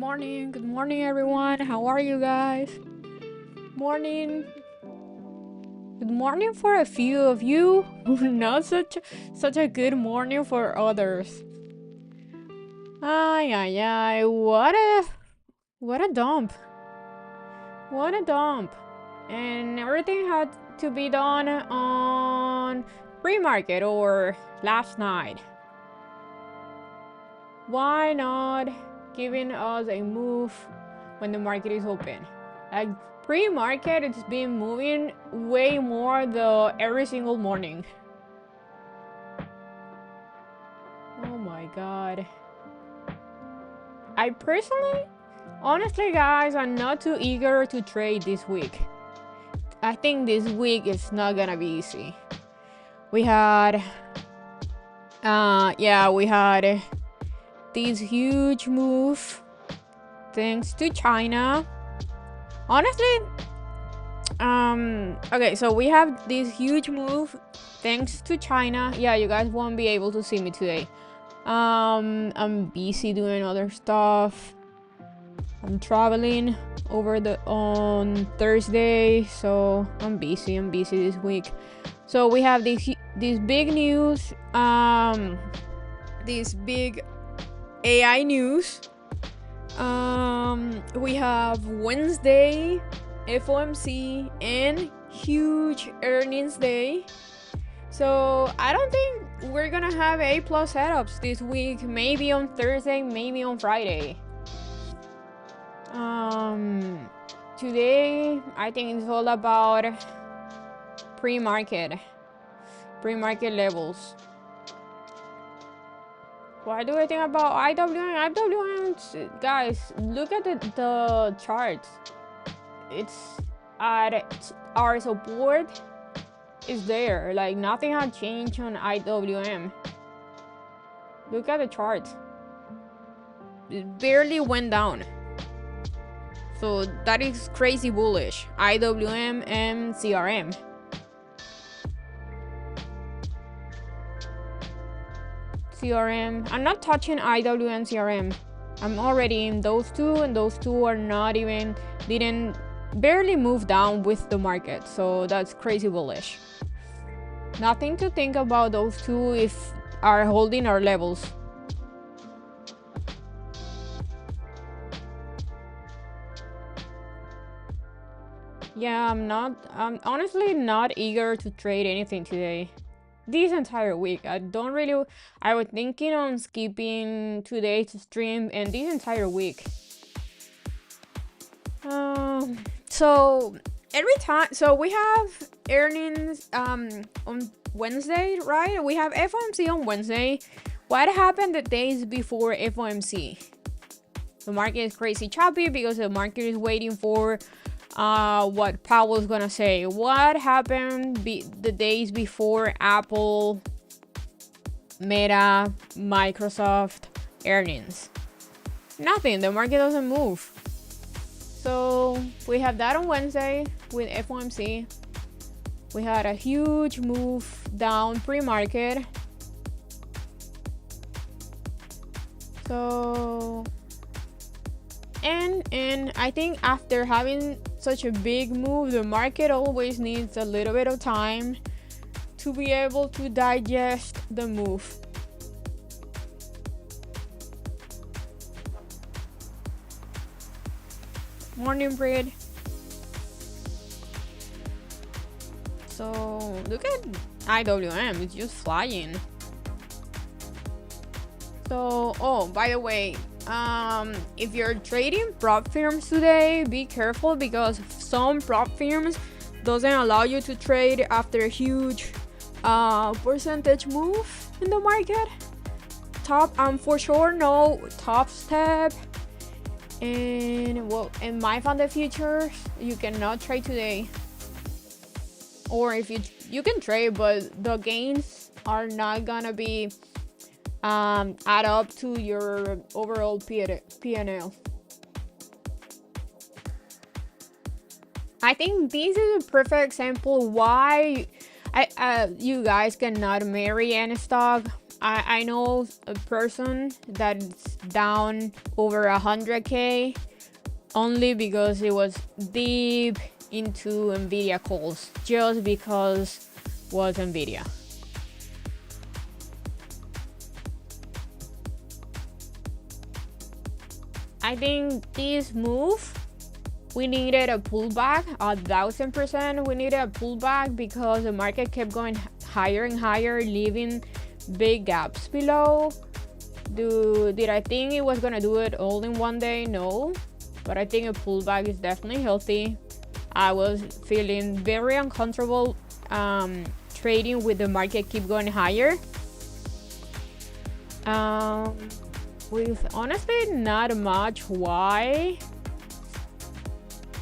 Good morning everyone. How are you guys? Morning. Good morning for a few of you. Not such a good morning for others. Ay ay ay. What a dump. What a dump. And everything had to be done on pre-market or last night. Why not giving us a move when the market is open? Like pre-market, it's been moving way more every single morning. Oh my god. I personally, honestly guys, I'm not too eager to trade this week. I think this week is not gonna be easy. We had this huge move thanks to China. Honestly, okay, so we have this huge move thanks to China. Yeah, you guys won't be able to see me today. I'm busy doing other stuff. I'm traveling on Thursday, so I'm busy this week. So we have this big news, this big AI news. We have Wednesday FOMC and huge earnings day. So I don't think we're gonna have A+ setups this week. Maybe on Thursday, maybe on Friday. Today I think it's all about pre-market levels. What do I think about IWM? IWM, guys, look at the charts. It's at our support is there. Like nothing had changed on IWM. Look at the chart. It barely went down. So that is crazy bullish. IWM and CRM. I'm not touching IWM CRM. I'm already in those two, and those two are not even barely move down with the market. So that's crazy bullish. Nothing to think about those two if are holding our levels. Yeah, I'm honestly not eager to trade anything today. This entire week, I was thinking on skipping today's stream and this entire week. So every time, so we have earnings on Wednesday, right? We have FOMC on Wednesday. What happened the days before FOMC? The market is crazy choppy because the market is waiting for what Powell's gonna say. What happened the days before Apple, Meta, Microsoft earnings? Nothing. The market doesn't move. So we have that on Wednesday with FOMC. We had a huge move down pre-market. So and I think after having such a big move, the market always needs a little bit of time to be able to digest the move. Morning, Bread. So look at IWM, it's just flying. So, oh, by the way, if you're trading prop firms today, be careful because some prop firms doesn't allow you to trade after a huge percentage move in the market. For sure no top step, and in my funded futures you cannot trade today, or if you can trade, but the gains are not gonna be add up to your overall P&L. I think this is a perfect example why you guys cannot marry any stock. I know a person that's down over 100K only because it was deep into Nvidia calls, just because was Nvidia. I think this move, we needed a pullback, 1000%. We needed a pullback because the market kept going higher and higher, leaving big gaps below. Did I think it was gonna do it all in one day? No, but I think a pullback is definitely healthy. I was feeling very uncomfortable trading with the market keep going higher. With honestly not much why.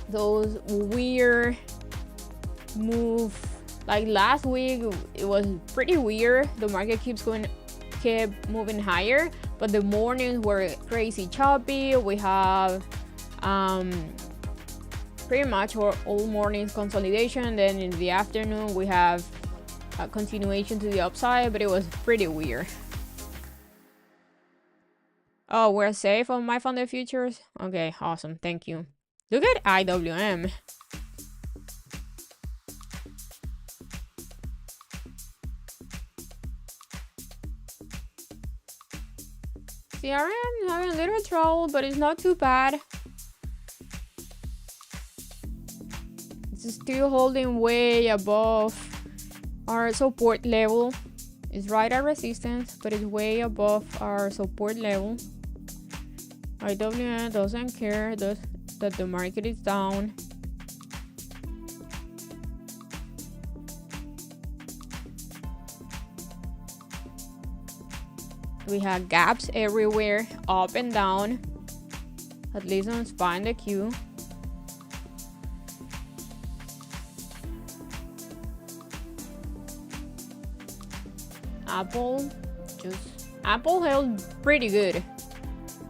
Those weird move, like last week, it was pretty weird. The market kept moving higher, but the mornings were crazy choppy. We have pretty much all mornings consolidation. Then in the afternoon we have a continuation to the upside, but it was pretty weird. Oh, we're safe on my funded futures. Okay, awesome, thank you. Look at IWM. CRM is having a little trouble, but it's not too bad. It's still holding way above our support level. It's right at resistance, but it's way above our support level. IWM doesn't care that the market is down. We have gaps everywhere, up and down, at least on SPY and the Q. Apple held pretty good,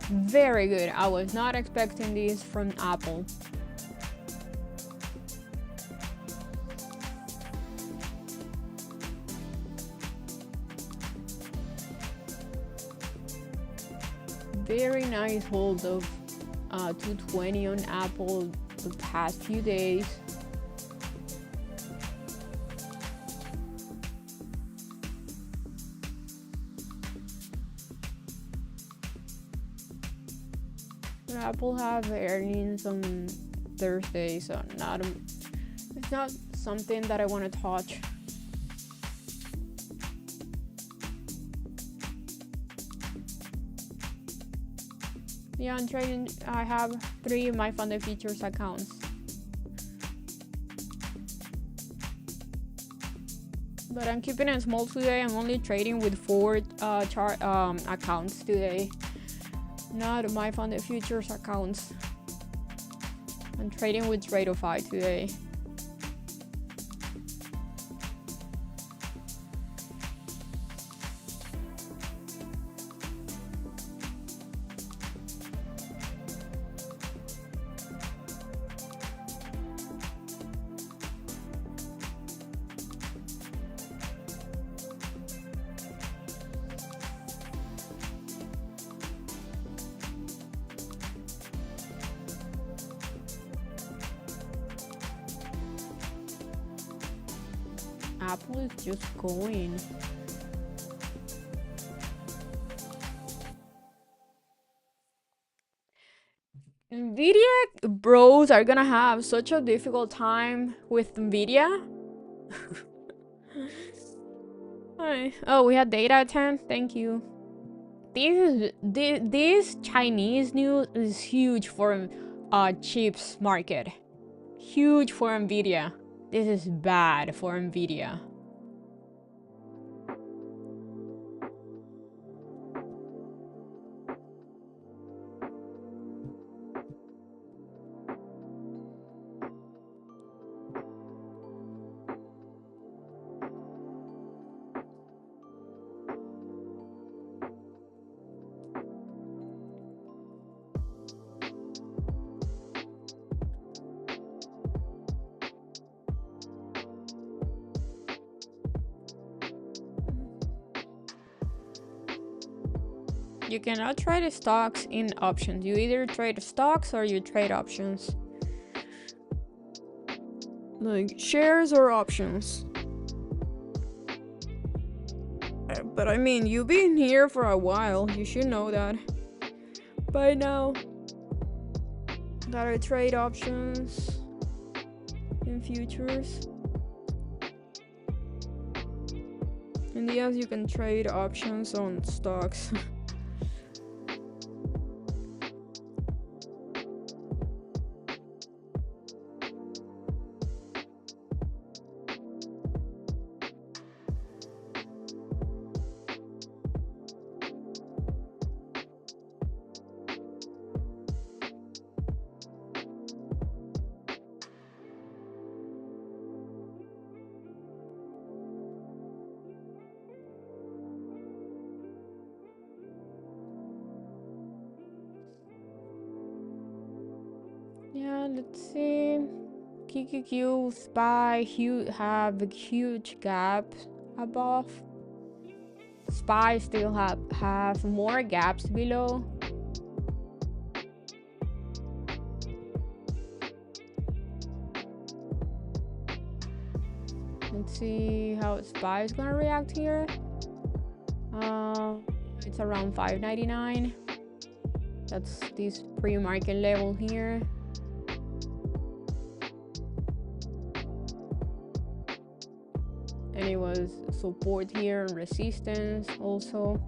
very good. I was not expecting this from Apple. Very nice hold of 220 on Apple the past few days. Apple have earnings on Thursday, so it's not something that I want to touch. Yeah, I'm trading. I have 3 of my funded futures accounts, but I'm keeping it small today. I'm only trading with 4 accounts today, not my funded futures accounts. I'm trading with Trade-O-Fi today. Apple is just going. Nvidia bros are gonna have such a difficult time with Nvidia. Oh, we had data at 10. Thank you. This Chinese news is huge for chips market. Huge for Nvidia. This is bad for Nvidia. You cannot trade stocks in options. You either trade stocks or you trade options. Like shares or options. But I mean, you've been here for a while. You should know that by now. That I trade options in futures. And yes, you can trade options on stocks. Yeah, let's see. QQQ, SPY, have a huge gap above. SPY still have more gaps below. Let's see how SPY is gonna react here. It's around 5.99. That's this pre-market level here. And it was support here and resistance also.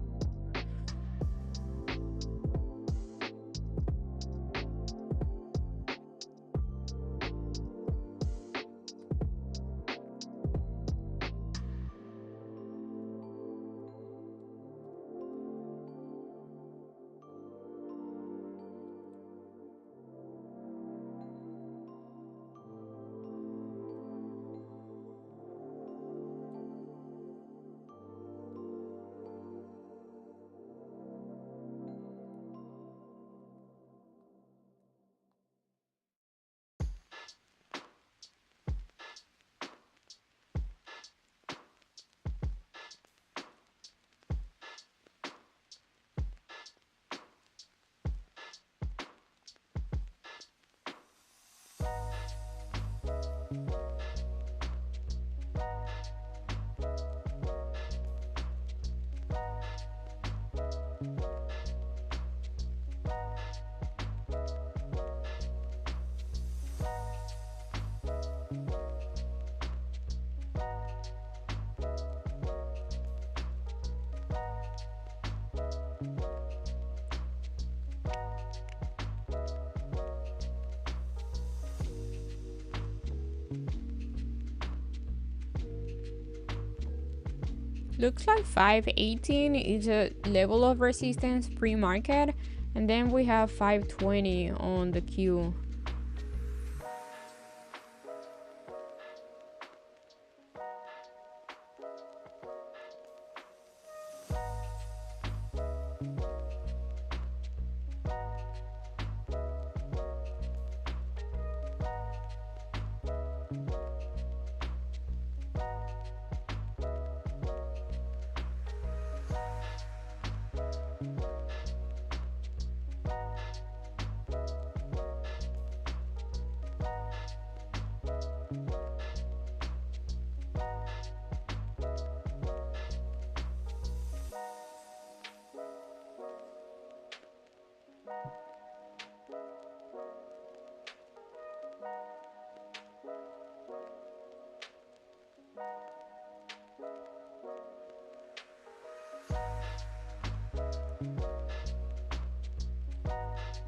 Looks like 518 is a level of resistance pre-market, and then we have 520 on the Q.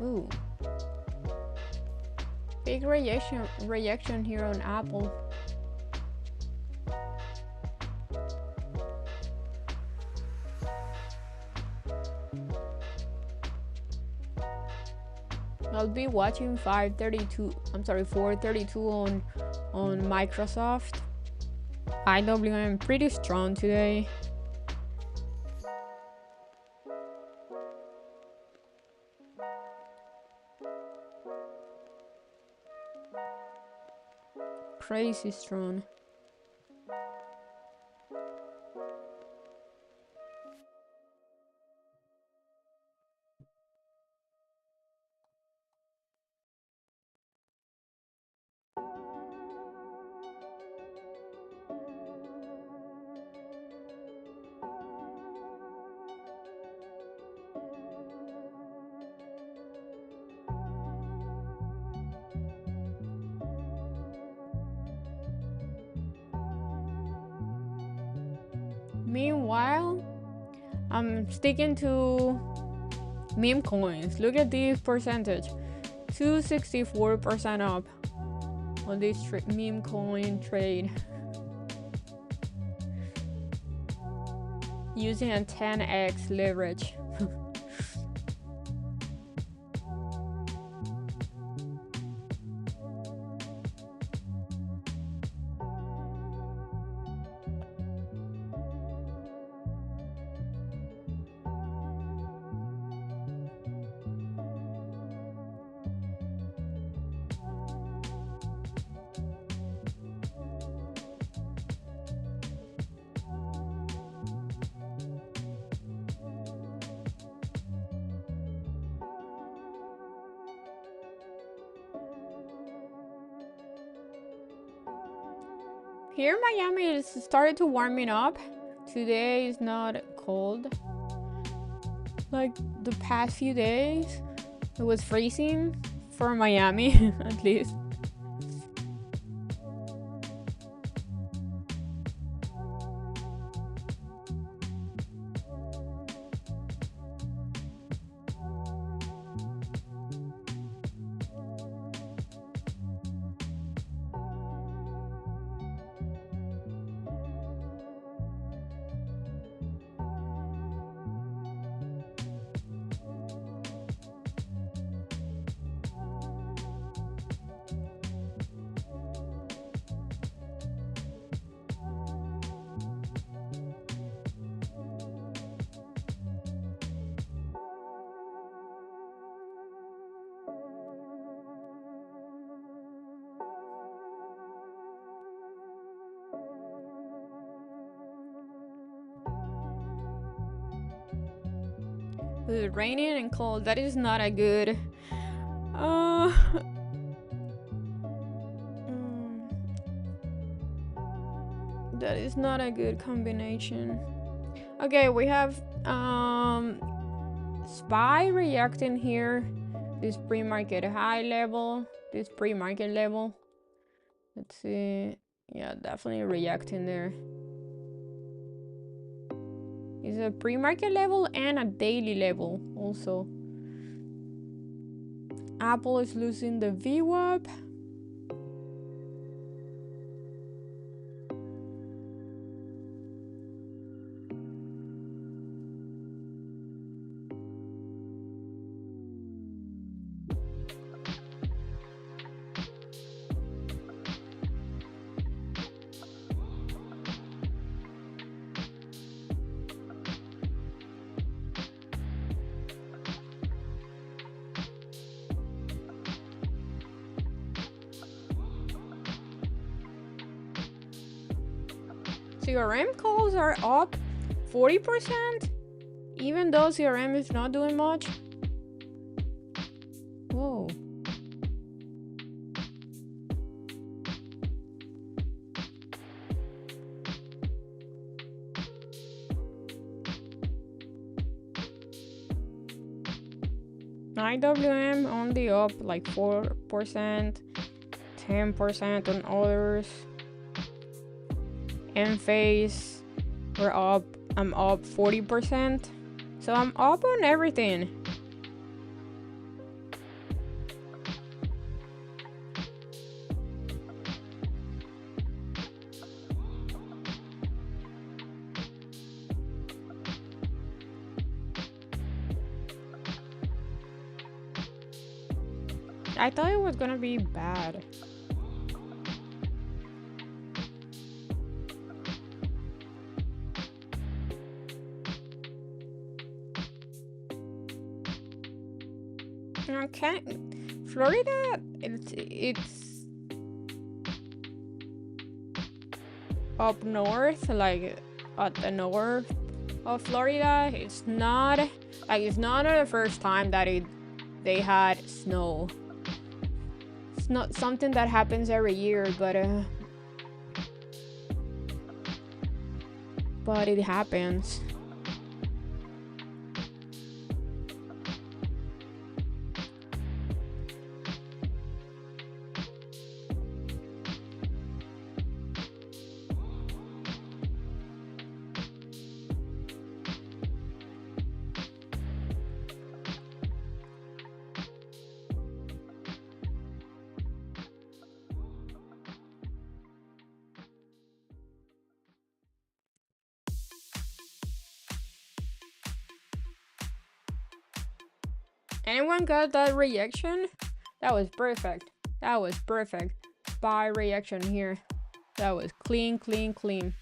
Ooh. Big rejection here on Apple. I'll be watching 432 on Microsoft. IWM pretty strong today. Crazy strong. Meanwhile, I'm sticking to meme coins. Look at this percentage, 264% up on this meme coin trade, using a 10x leverage. Here in Miami, it's started to warming up. Today is not cold like the past few days. It was freezing for Miami at least. It's raining and cold. That is not a good that is not a good combination. Okay, we have SPY reacting here, this pre-market high level, this pre-market level. Let's see. Yeah, definitely reacting there. It's a pre-market level and a daily level also. Apple is losing the VWAP. CRM calls are up 40%, even though CRM is not doing much. Whoa. IWM only up like 4%, 10% on others. Enphase, I'm up 40%. So I'm up on everything. I thought it was gonna be bad. Okay, Florida, it's up north, like at the north of Florida. It's not the first time that they had snow. It's not something that happens every year, but it happens. Anyone got that reaction? That was perfect. That was perfect. Spy reaction here. That was clean, clean, clean.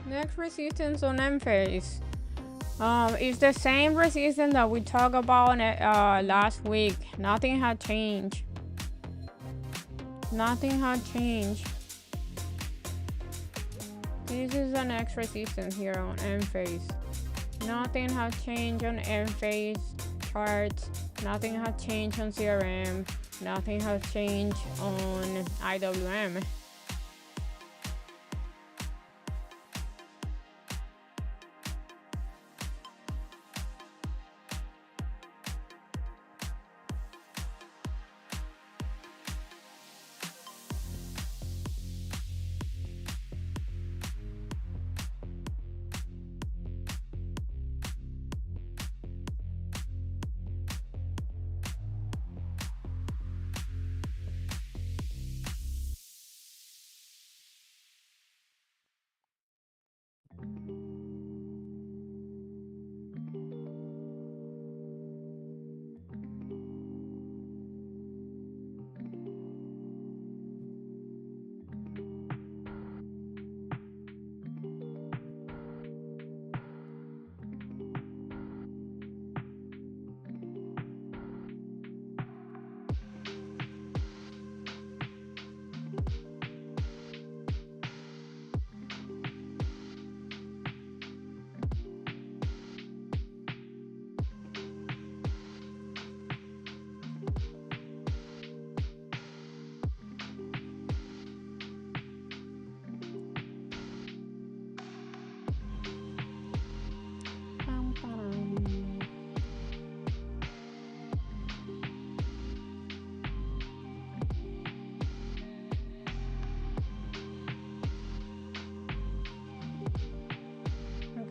Next resistance on M phase. It's the same resistance that we talked about last week. Nothing had changed. Nothing had changed. This is the next resistance here on M phase. Nothing has changed on M phase charts. Nothing has changed on CRM. Nothing has changed on IWM.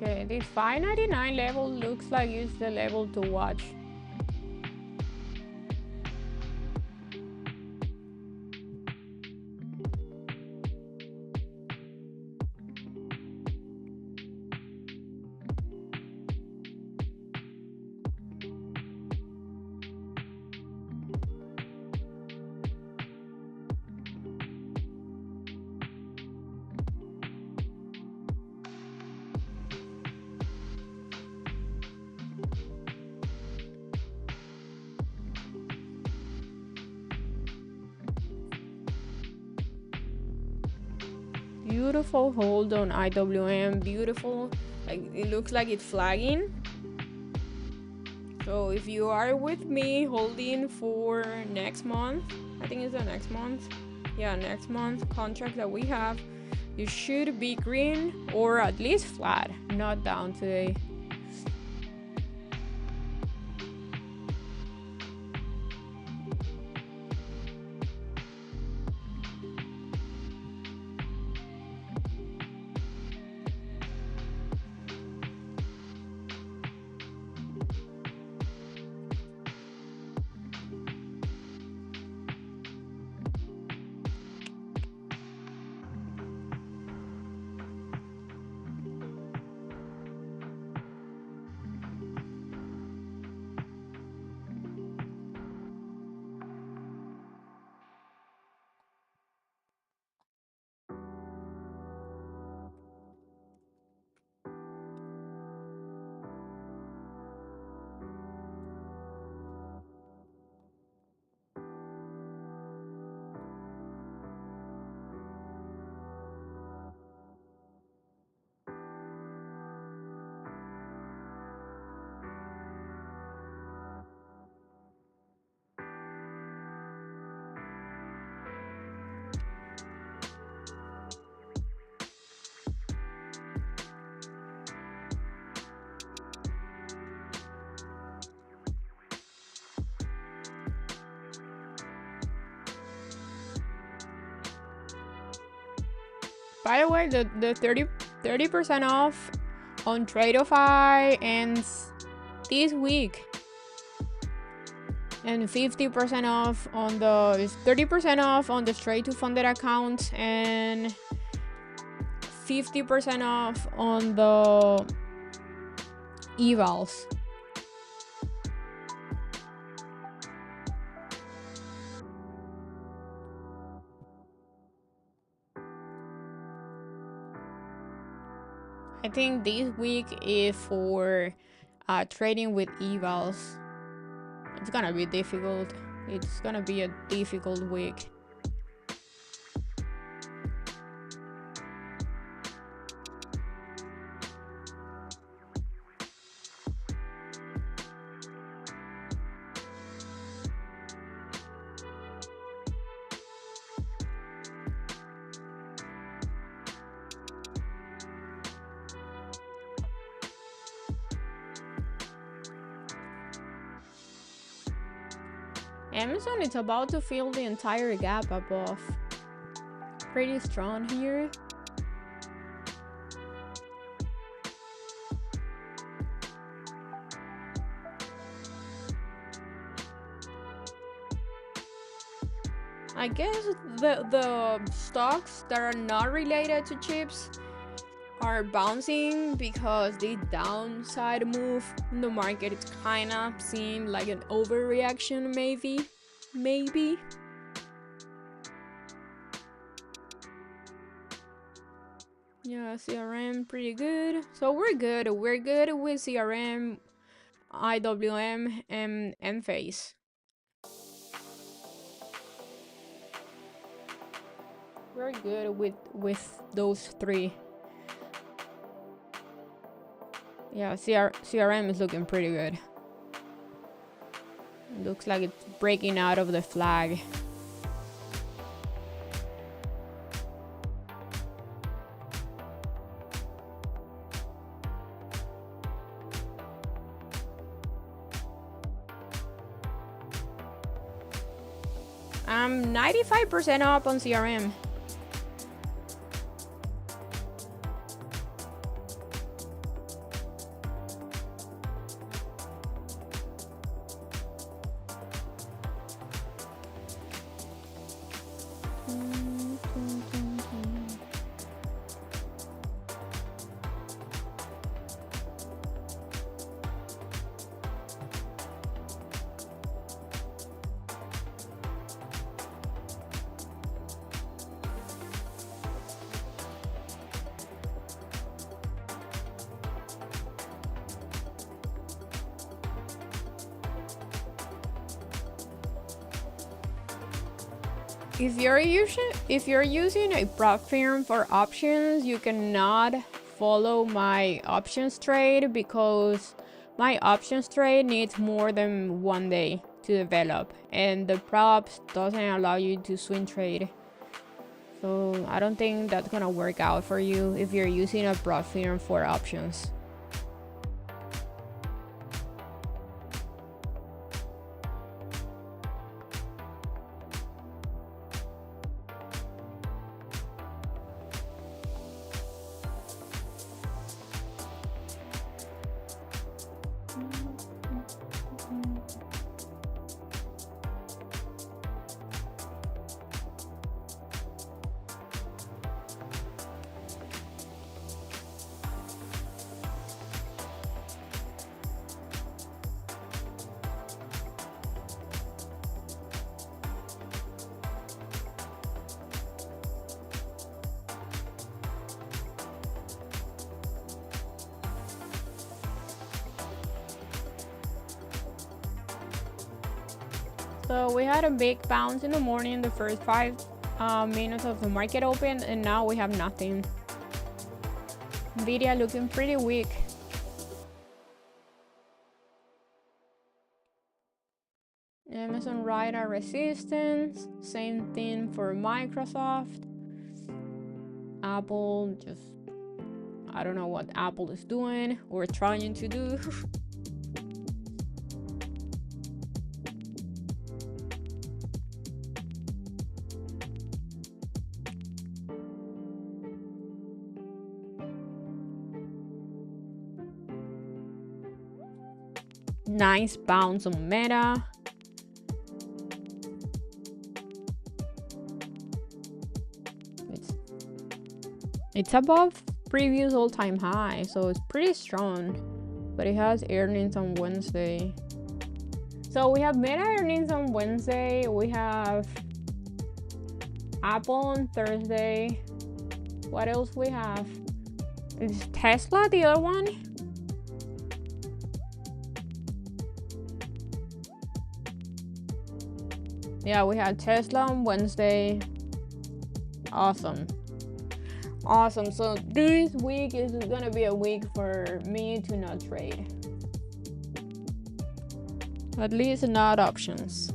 Okay, this 599 level looks like it's the level to watch. Beautiful hold on IWM, beautiful, like it looks like it's flagging. So if you are with me holding for next month, I think it's the next month, yeah, next month contract that we have, you should be green or at least flat, not down today. By the way, the 30% off on Tradeify ends this week. And 50% off on the 30% off on the straight to funded accounts, and 50% off on the evals. I think this week is for trading with evals. It's gonna be difficult. It's gonna be a difficult week. Amazon is about to fill the entire gap above. Pretty strong here. I guess the stocks that are not related to chips are bouncing because the downside move in the market is kind of seen like an overreaction, maybe. Yeah, CRM pretty good. So we're good with CRM, IWM, and M-Phase. We're good with those three. Yeah, CRM is looking pretty good. It looks like it's breaking out of the flag. I'm 95% up on CRM. If you're using a prop firm for options, you cannot follow my options trade because my options trade needs more than 1 day to develop, and the props doesn't allow you to swing trade. So I don't think that's gonna work out for you if you're using a prop firm for options. So we had a big bounce in the morning, the first 5 minutes of the market open, and now we have nothing. Nvidia looking pretty weak. Amazon right at resistance. Same thing for Microsoft. Apple just, I don't know what Apple is doing or trying to do. Nice bounce on Meta. It's above previous all-time high, so it's pretty strong, but it has earnings on Wednesday. So we have Meta earnings on Wednesday, we have Apple on Thursday. What else we have? Is Tesla the other one? Yeah, we had Tesla on Wednesday. Awesome. So this week is gonna be a week for me to not trade. At least not options.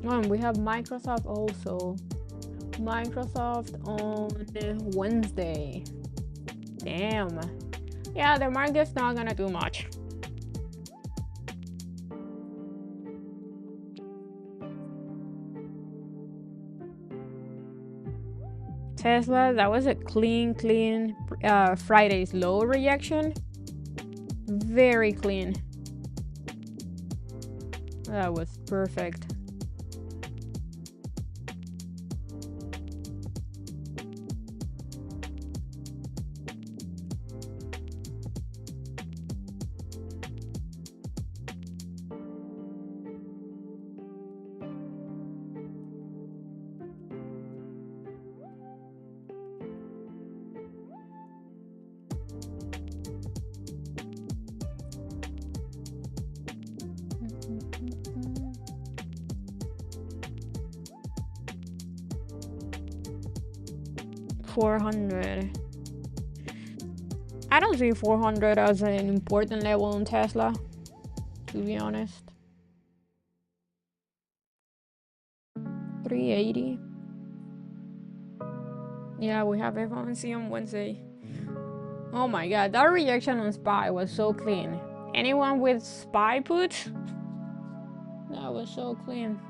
And we have Microsoft also. Microsoft on Wednesday. Damn. Yeah, the market's not gonna do much. Tesla, that was a clean Friday's low reaction. Very clean. That was perfect. $400. I don't see 400 as an important level on Tesla, to be honest. 380. Yeah, we have FOMC on Wednesday. Oh my god, that reaction on SPY was so clean. Anyone with SPY puts? That was so clean.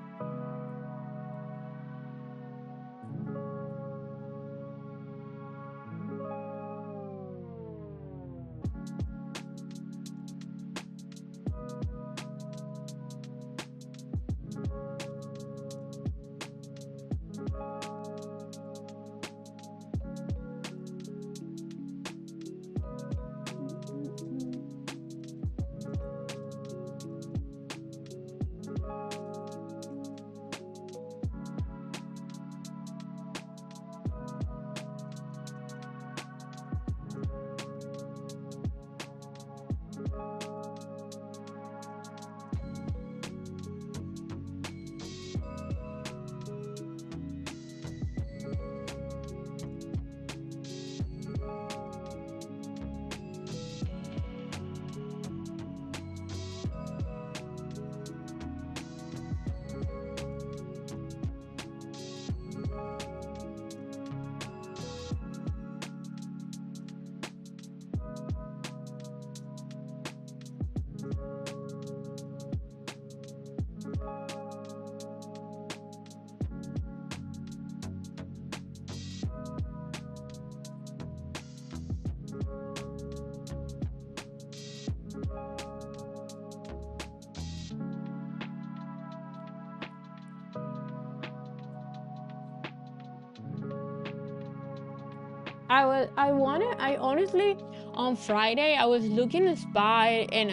I honestly, on Friday, I was looking at SPY and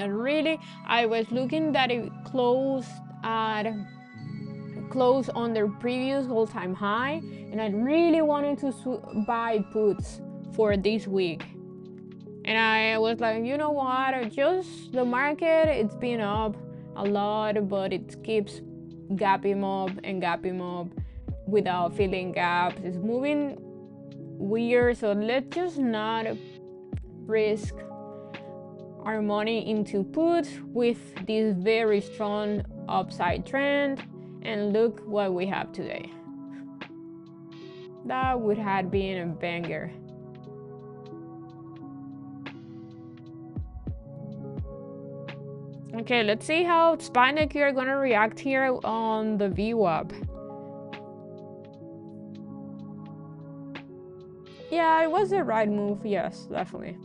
I was looking that it closed on their previous all-time high, and I really wanted to buy puts for this week. And I was like, you know what, just the market, it's been up a lot, but it keeps gapping up without filling gaps. It's moving weird, so let's just not risk our money into puts with this very strong upside trend. And look what we have today. That would have been a banger. Okay, let's see how Spinac are gonna react here on the VWAP. Yeah, it was the right move, yes, definitely.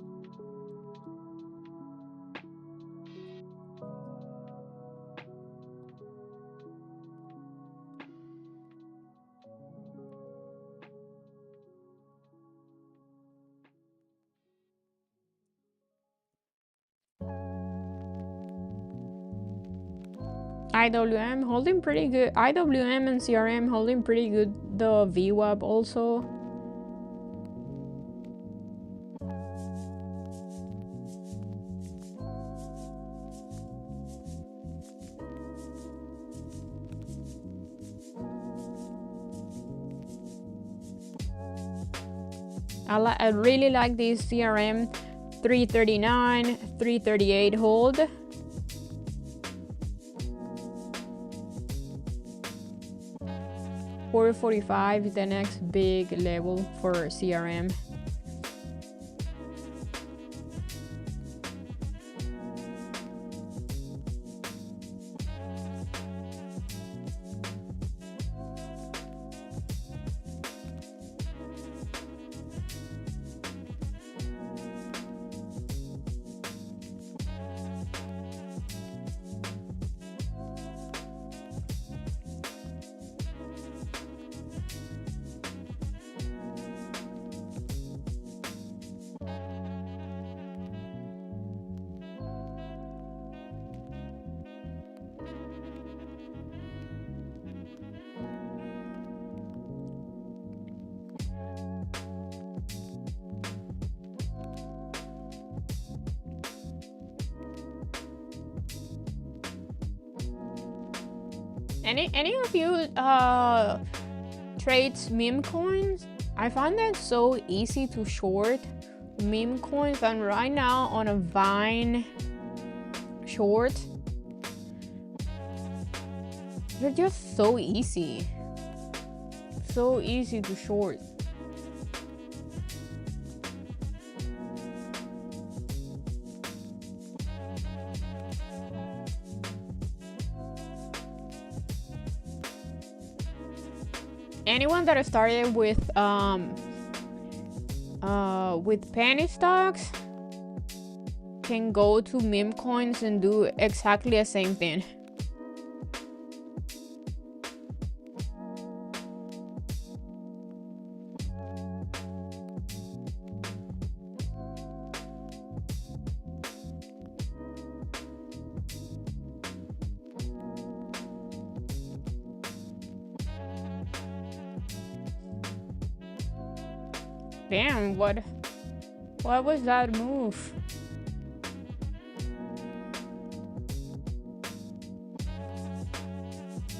IWM holding pretty good. IWM and CRM holding pretty good. The VWAP also. I really like this CRM 339, 338 hold. $445 is the next big level for CRM. Any of you trades meme coins? I find that so easy to short meme coins. I'm right now on a Vine short. They're just so easy. So easy to short. Anyone that started with penny stocks can go to meme coins and do exactly the same thing. Damn, what was that move?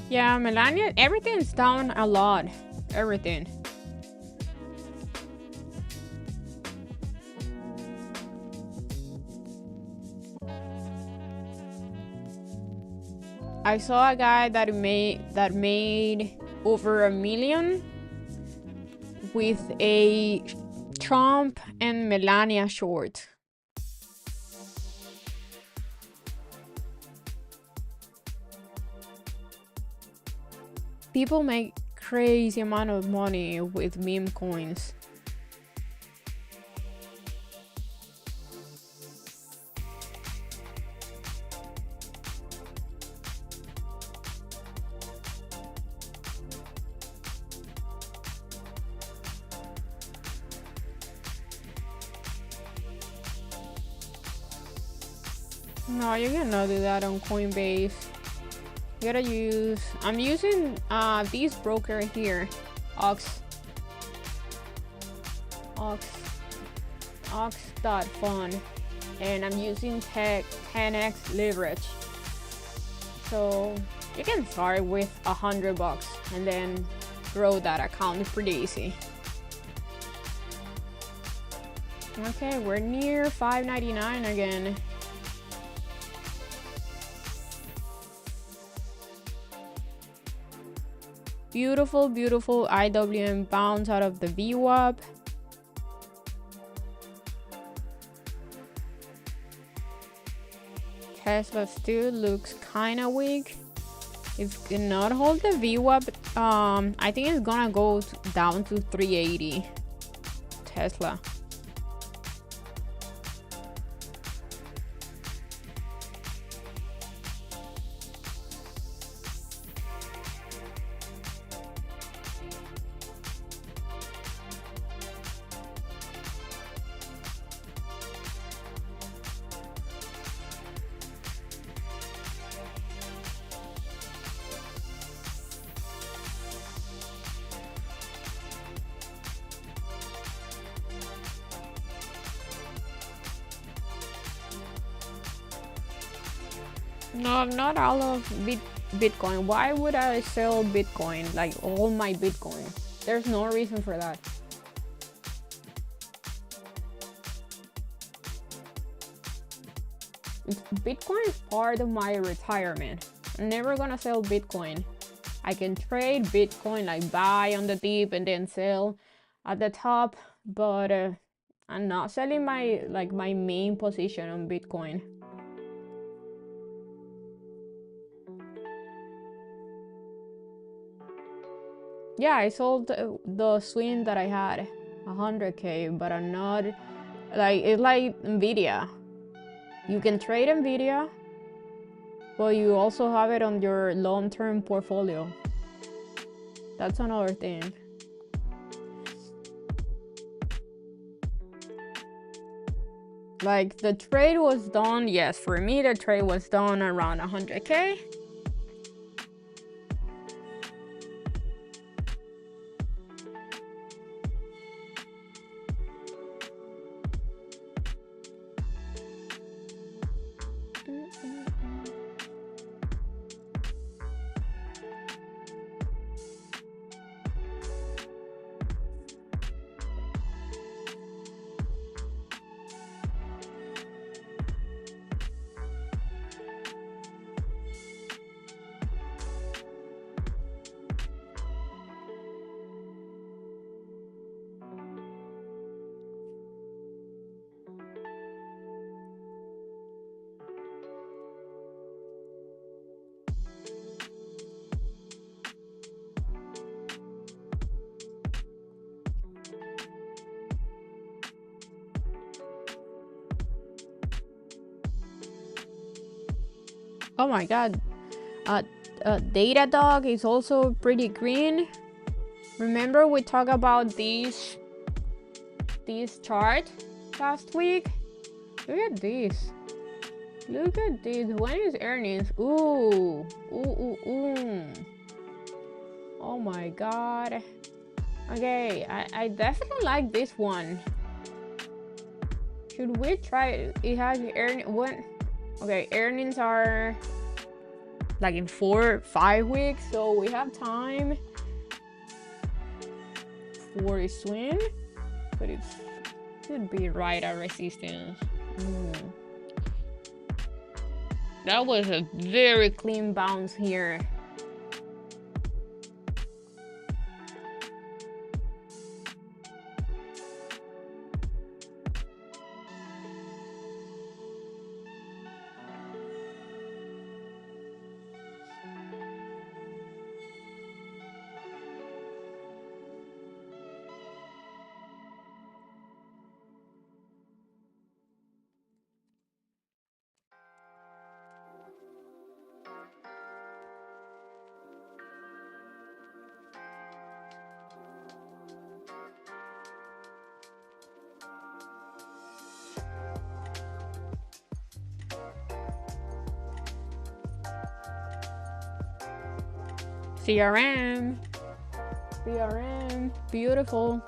Yeah, Melania, everything's down a lot. Everything. I saw a guy that made over $1 million with a Trump and Melania short. People make crazy amount of money with meme coins. No, you cannot do that on Coinbase. You gotta use, I'm using this broker here, Ox.fund, and I'm using 10x leverage. So you can start with $100 and then grow that account pretty easy. Okay, we're near $5.99 again. Beautiful, beautiful IWM bounce out of the VWAP. Tesla still looks kind of weak. If it cannot hold the VWAP, I think it's gonna go down to 380. Tesla. No, not all of Bitcoin. Why would I sell Bitcoin? Like all my Bitcoin? There's no reason for that. Bitcoin is part of my retirement. I'm never gonna sell Bitcoin. I can trade Bitcoin, like buy on the dip and then sell at the top, but I'm not selling my main position on Bitcoin. Yeah, I sold the swing that I had, 100K, but I'm not, like, it's like Nvidia. You can trade Nvidia, but you also have it on your long-term portfolio. That's another thing. Like, the trade was done, yes, for me, the trade was done around 100K. Oh my god. Datadog is also pretty green. Remember we talked about this chart last week? Look at this. Look at this. When is earnings? Ooh. Oh my god. Okay, I definitely like this one. Should we try it? It has earnings are like in 4-5 weeks, so we have time for a swing, but it should be right at resistance. That was a very clean bounce here. CRM, beautiful.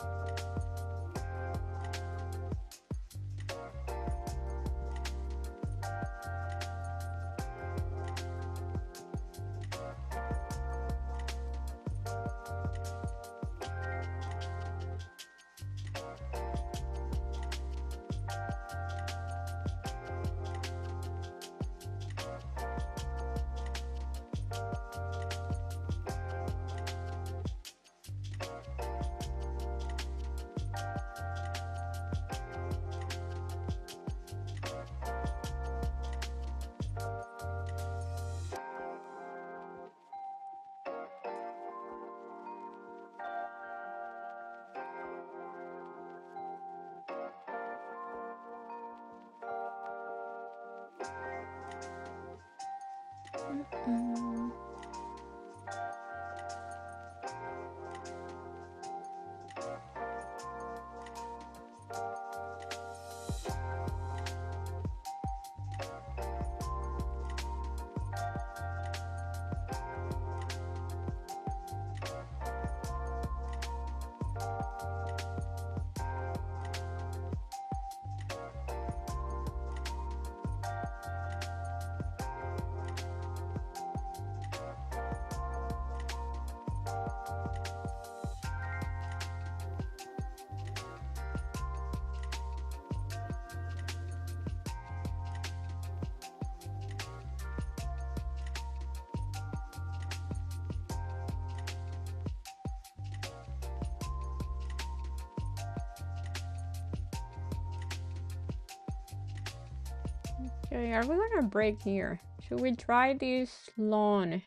Okay, are we gonna break here? Should we try this loan? I'm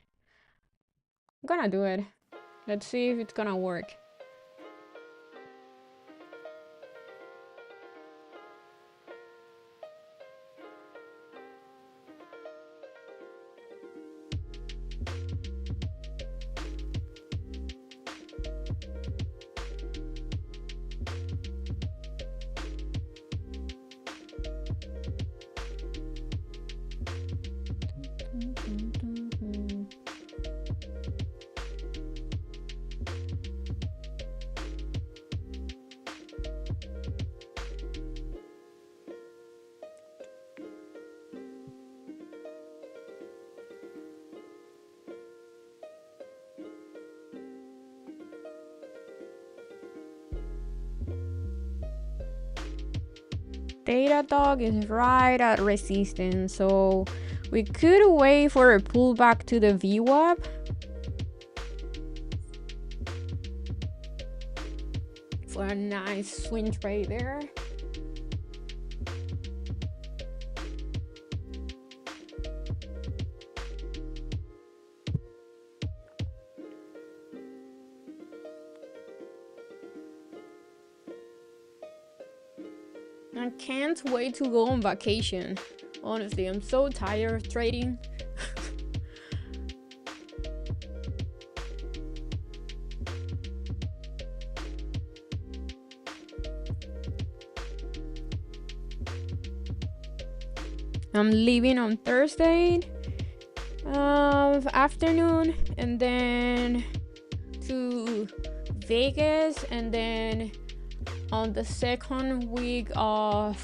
gonna do it. Let's see if it's gonna work. Datadog is right at resistance, so we could wait for a pullback to the VWAP. For a nice swing trade there. I can't wait to go on vacation. Honestly, I'm so tired of trading. I'm leaving on Thursday afternoon, and then to Vegas, and then on the second week of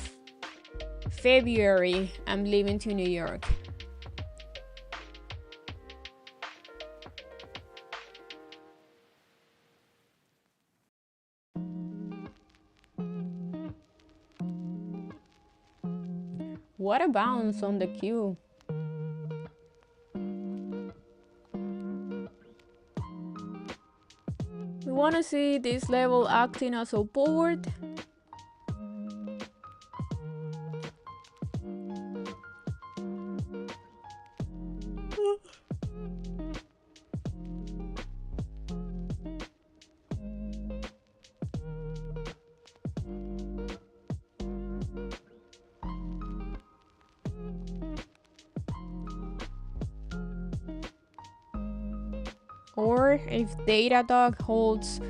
February, I'm leaving to New York. What a bounce on the queue. We want to see this level acting as support. Or if Datadog holds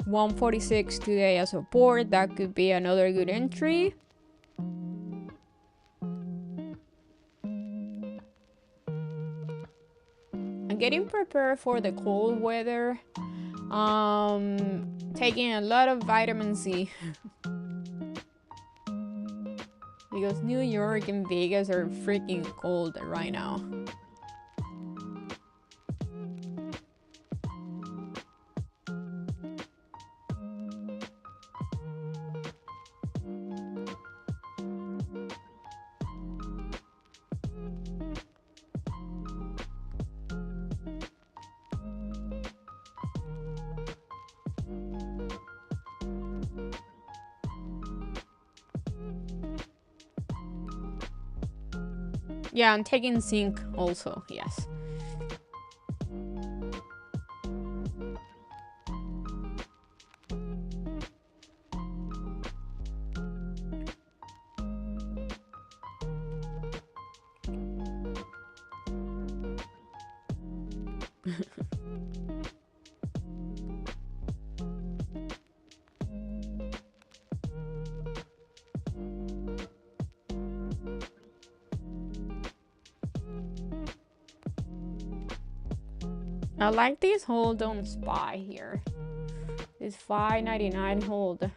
146 today as support, that could be another good entry. I'm getting prepared for the cold weather. Taking a lot of vitamin C. Because New York and Vegas are freaking cold right now. Yeah, I'm taking zinc also, yes. I like this hold on SPY here. This 599 hold.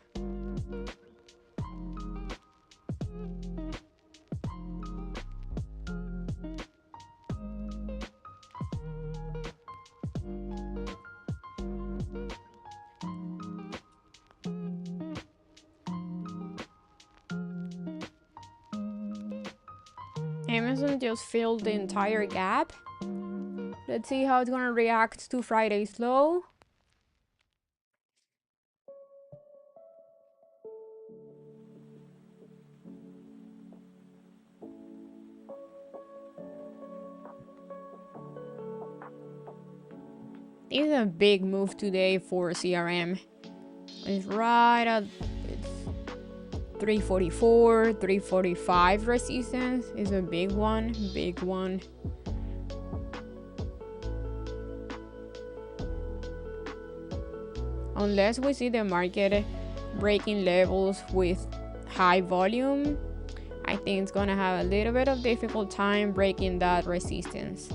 Amazon just filled the entire gap. Let's see how it's gonna react to Friday's low. This is a big move today for CRM. It's right at 344, 345 resistance is a big one, big one. Unless we see the market breaking levels with high volume, I think it's gonna have a little bit of difficult time breaking that resistance.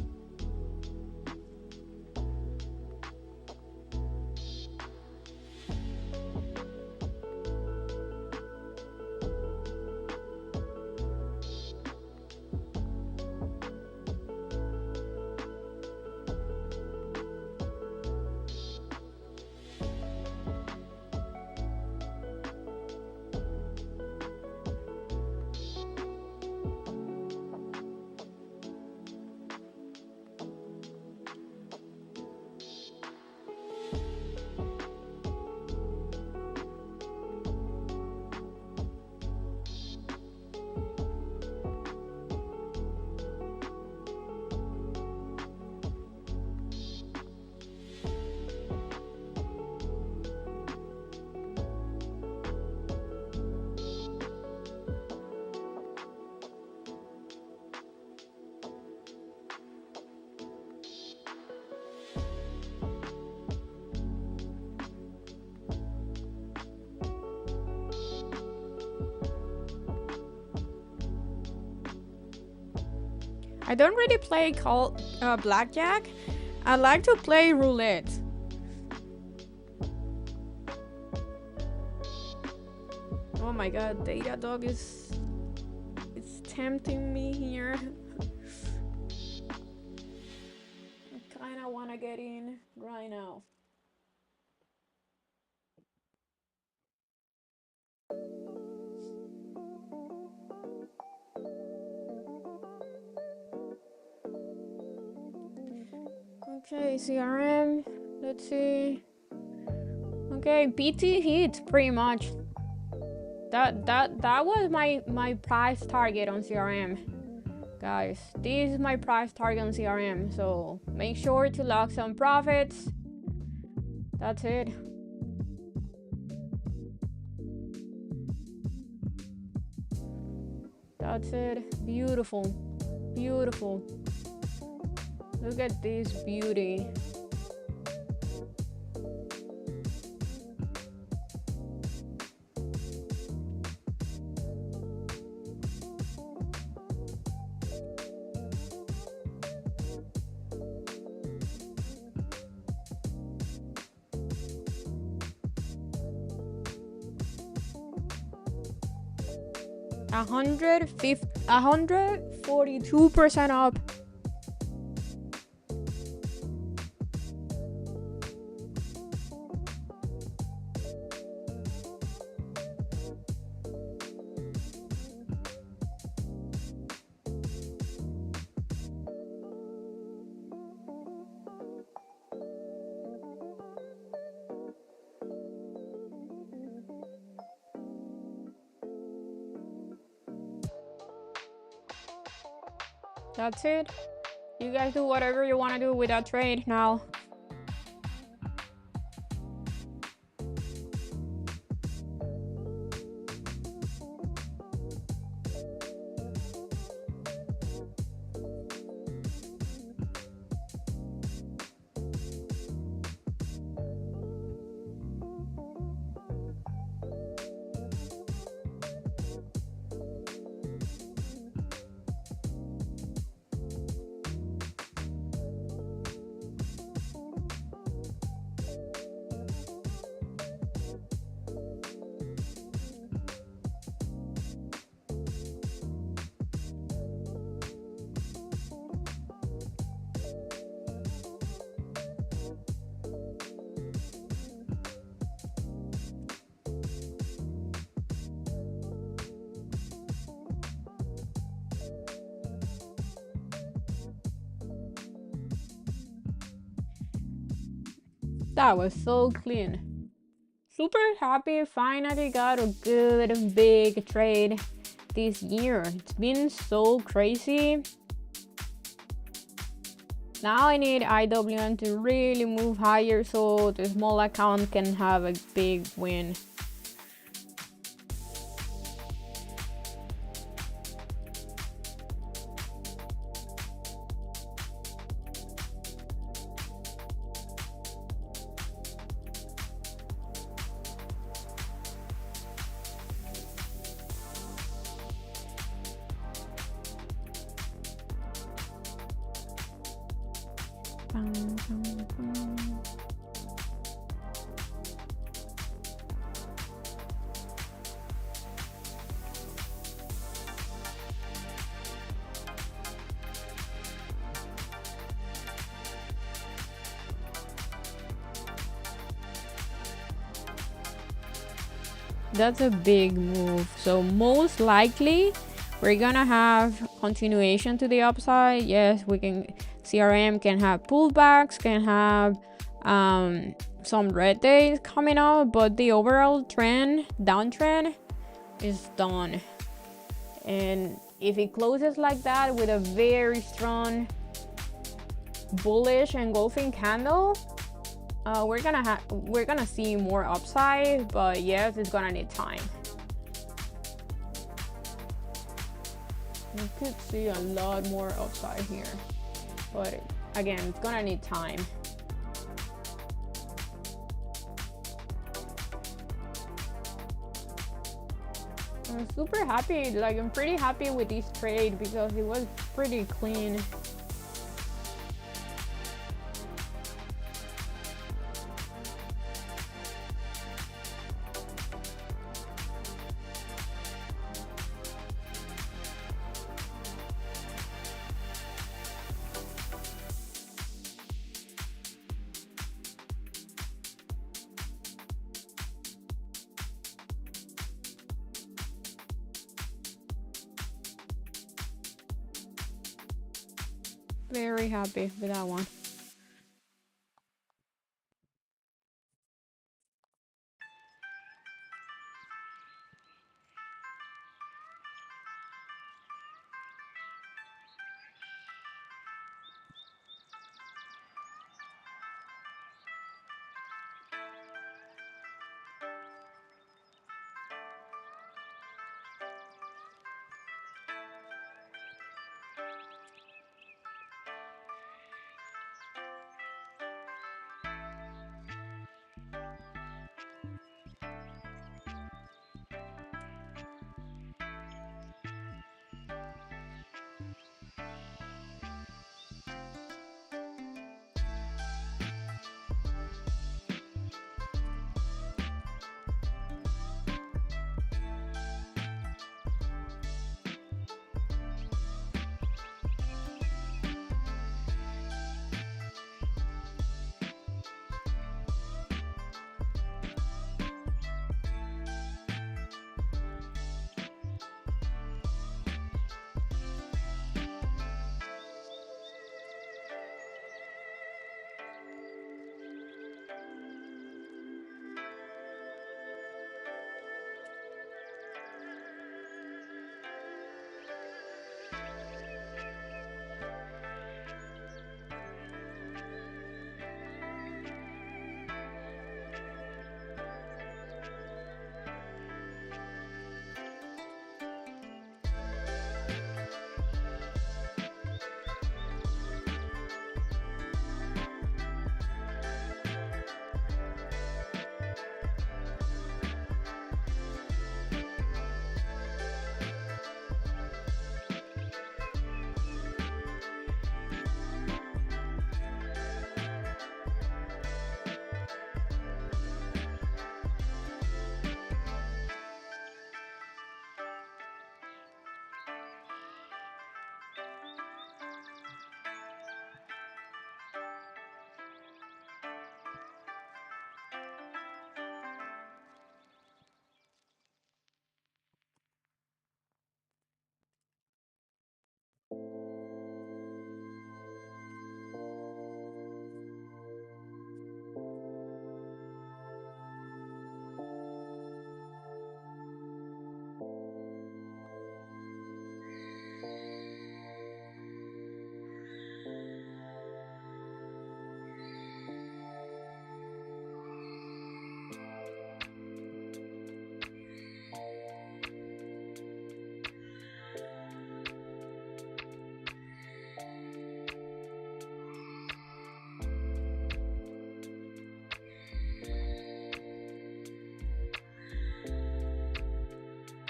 I don't really play blackjack. I like to play roulette. Oh my god, Datadog is tempting me here. I kinda wanna get in right now. Okay, CRM, let's see. Okay, PT hit pretty much. That was my price target on CRM. Guys, this is my price target on CRM, so make sure to lock some profits. That's it. That's it. Beautiful, beautiful. Look at this beauty. A 142% up. That's it. You guys do whatever you want to do with that trade now. That was so clean. Super happy, finally got a good big trade this year. It's been so crazy. Now I need IWM to really move higher so the small account can have a big win. That's a big move. So most likely we're gonna have continuation to the upside. Yes, we can, CRM can have pullbacks, can have some red days coming up, but the overall trend, downtrend, is done. And if it closes like that with a very strong bullish engulfing candle, we're gonna see more upside, but yes, it's gonna need time. You could see a lot more upside here, but again, it's gonna need time. I'm super happy, like I'm pretty happy with this trade because it was pretty clean. Very happy with that one.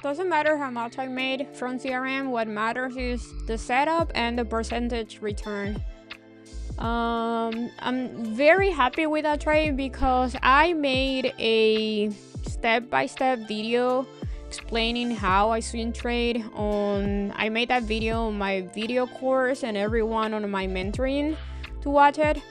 Doesn't matter how much I made from CRM, what matters is the setup and the percentage return. I'm very happy with that trade because I made a step-by-step video explaining how I swing trade I made that video on my video course and everyone on my mentoring to watch it.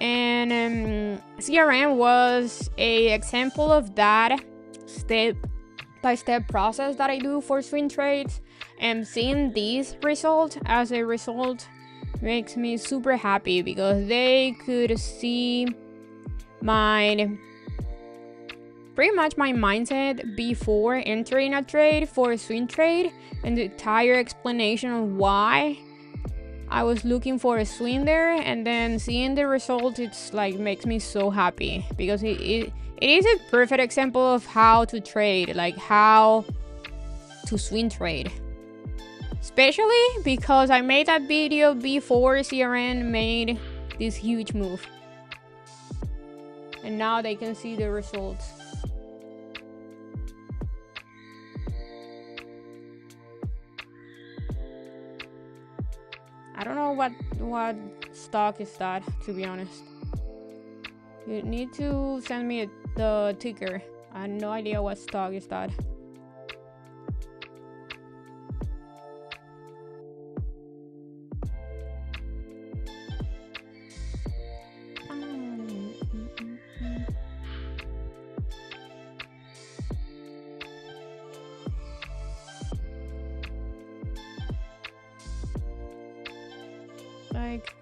And CRM was a example of that step-by-step process that I do for swing trades, and seeing these results as a result makes me super happy because they could see pretty much my mindset before entering a trade for a swing trade, and the entire explanation of why I was looking for a swing there, and then seeing the result, it's like makes me so happy because it is a perfect example of how to trade, like how to swing trade. Especially because I made that video before CRM made this huge move. And now they can see the results. I don't know what stock is that, to be honest. You need to send me the ticker. I have no idea what stock is that. Like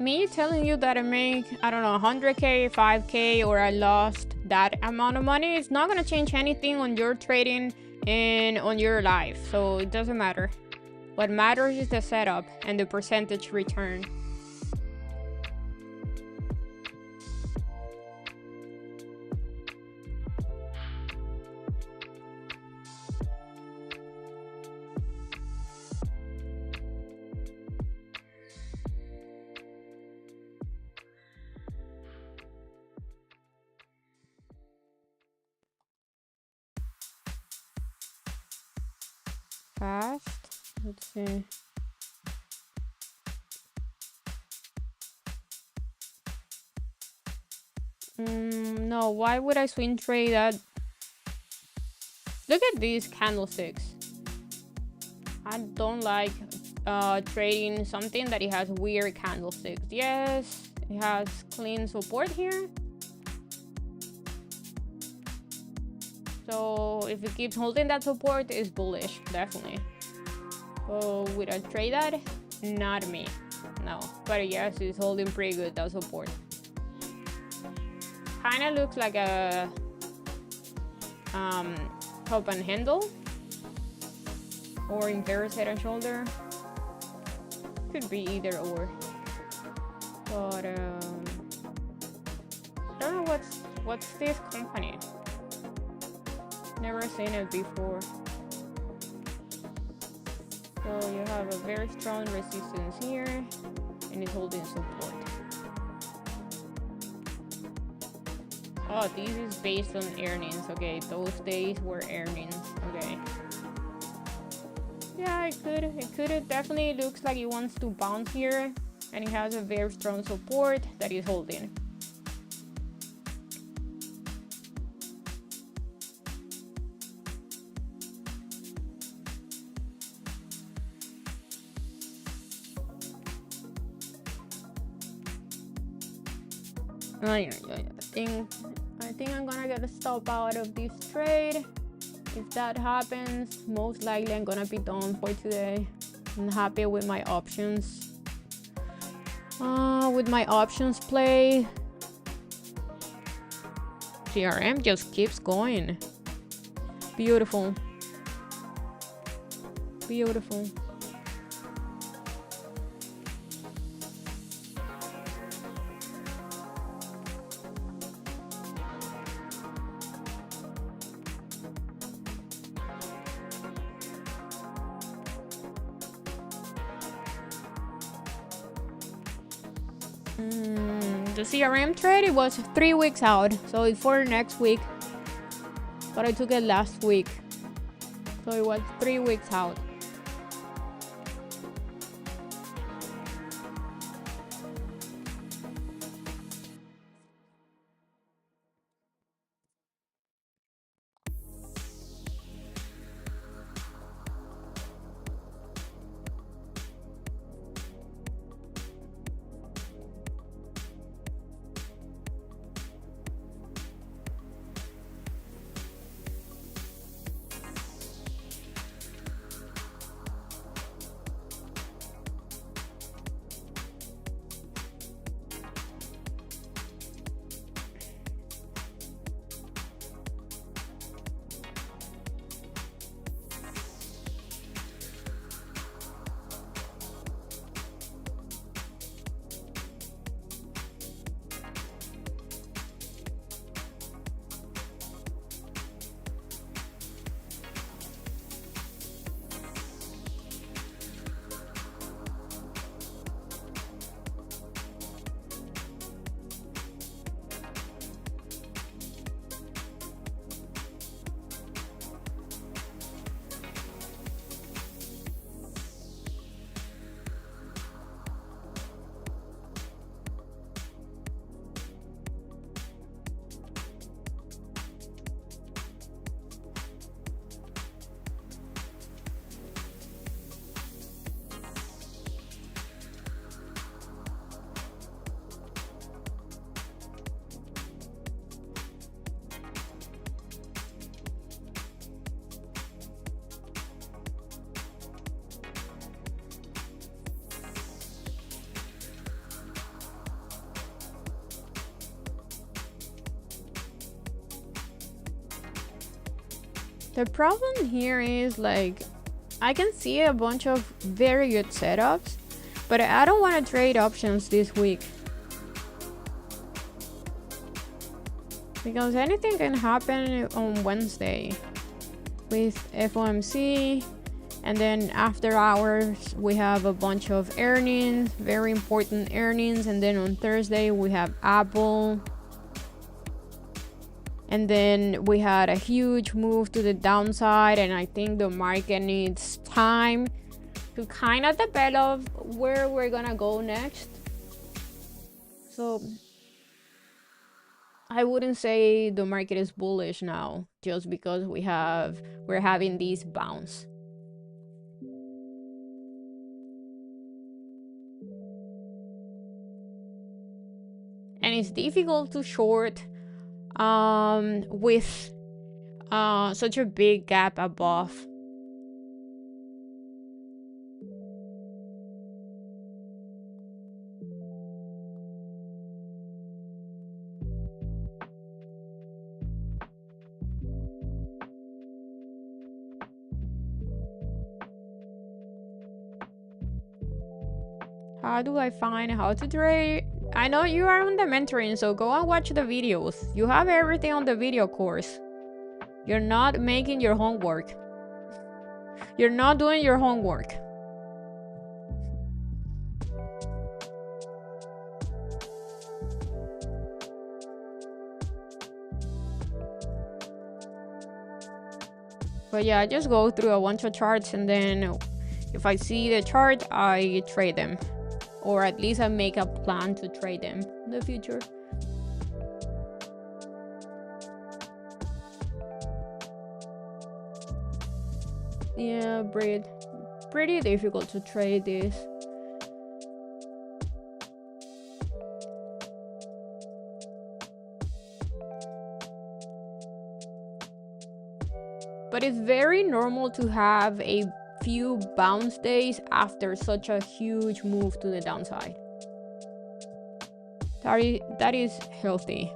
me telling you that I make, I don't know, 100k, 5k, or I lost that amount of money, it's not gonna change anything on your trading and on your life, so it doesn't matter. What matters is the setup and the percentage return. Fast. Let's see. No, why would I swing trade that? Look at these candlesticks. I don't like trading something that it has weird candlesticks. Yes, it has clean support here. So if it keeps holding that support, it's bullish, definitely. So would I trade that? Not me, no. But yes, it's holding pretty good, that support. Kind of looks like a cup and handle, or inverse head and shoulder. Could be either or. But I don't know what's this company. Never seen it before. So you have a very strong resistance here, and it's holding support. Oh, this is based on earnings. Okay, those days were earnings. Okay. Yeah, it could. It definitely looks like it wants to bounce here, and it has a very strong support that is holding. I think I'm gonna get a stop out of this trade. If that happens, most likely I'm gonna be done for today. I'm happy with my options. With my options play, CRM just keeps going. Beautiful. Beautiful. The CRM trade, it was 3 weeks out, so it's for next week. but I took it last week, so it was 3 weeks out. The problem here is, like, I can see a bunch of very good setups, but I don't want to trade options this week, because anything can happen on Wednesday with FOMC, and then after hours we have a bunch of earnings, very important earnings, and then on Thursday we have Apple. And then we had a huge move to the downside, and I think the market needs time to kind of develop where we're gonna go next. So I wouldn't say the market is bullish now just because we're having this bounce. And it's difficult to short with such a big gap above. How do I find how to trade? I know you are on the mentoring, so go and watch the videos. You have everything on the video course. You're not making your homework. You're not doing your homework. But yeah, I just go through a bunch of charts, and then if I see the chart, I trade them. Or at least I make a plan to trade them in the future. Yeah, pretty difficult to trade this. But it's very normal to have a few bounce days after such a huge move to the downside. That is healthy.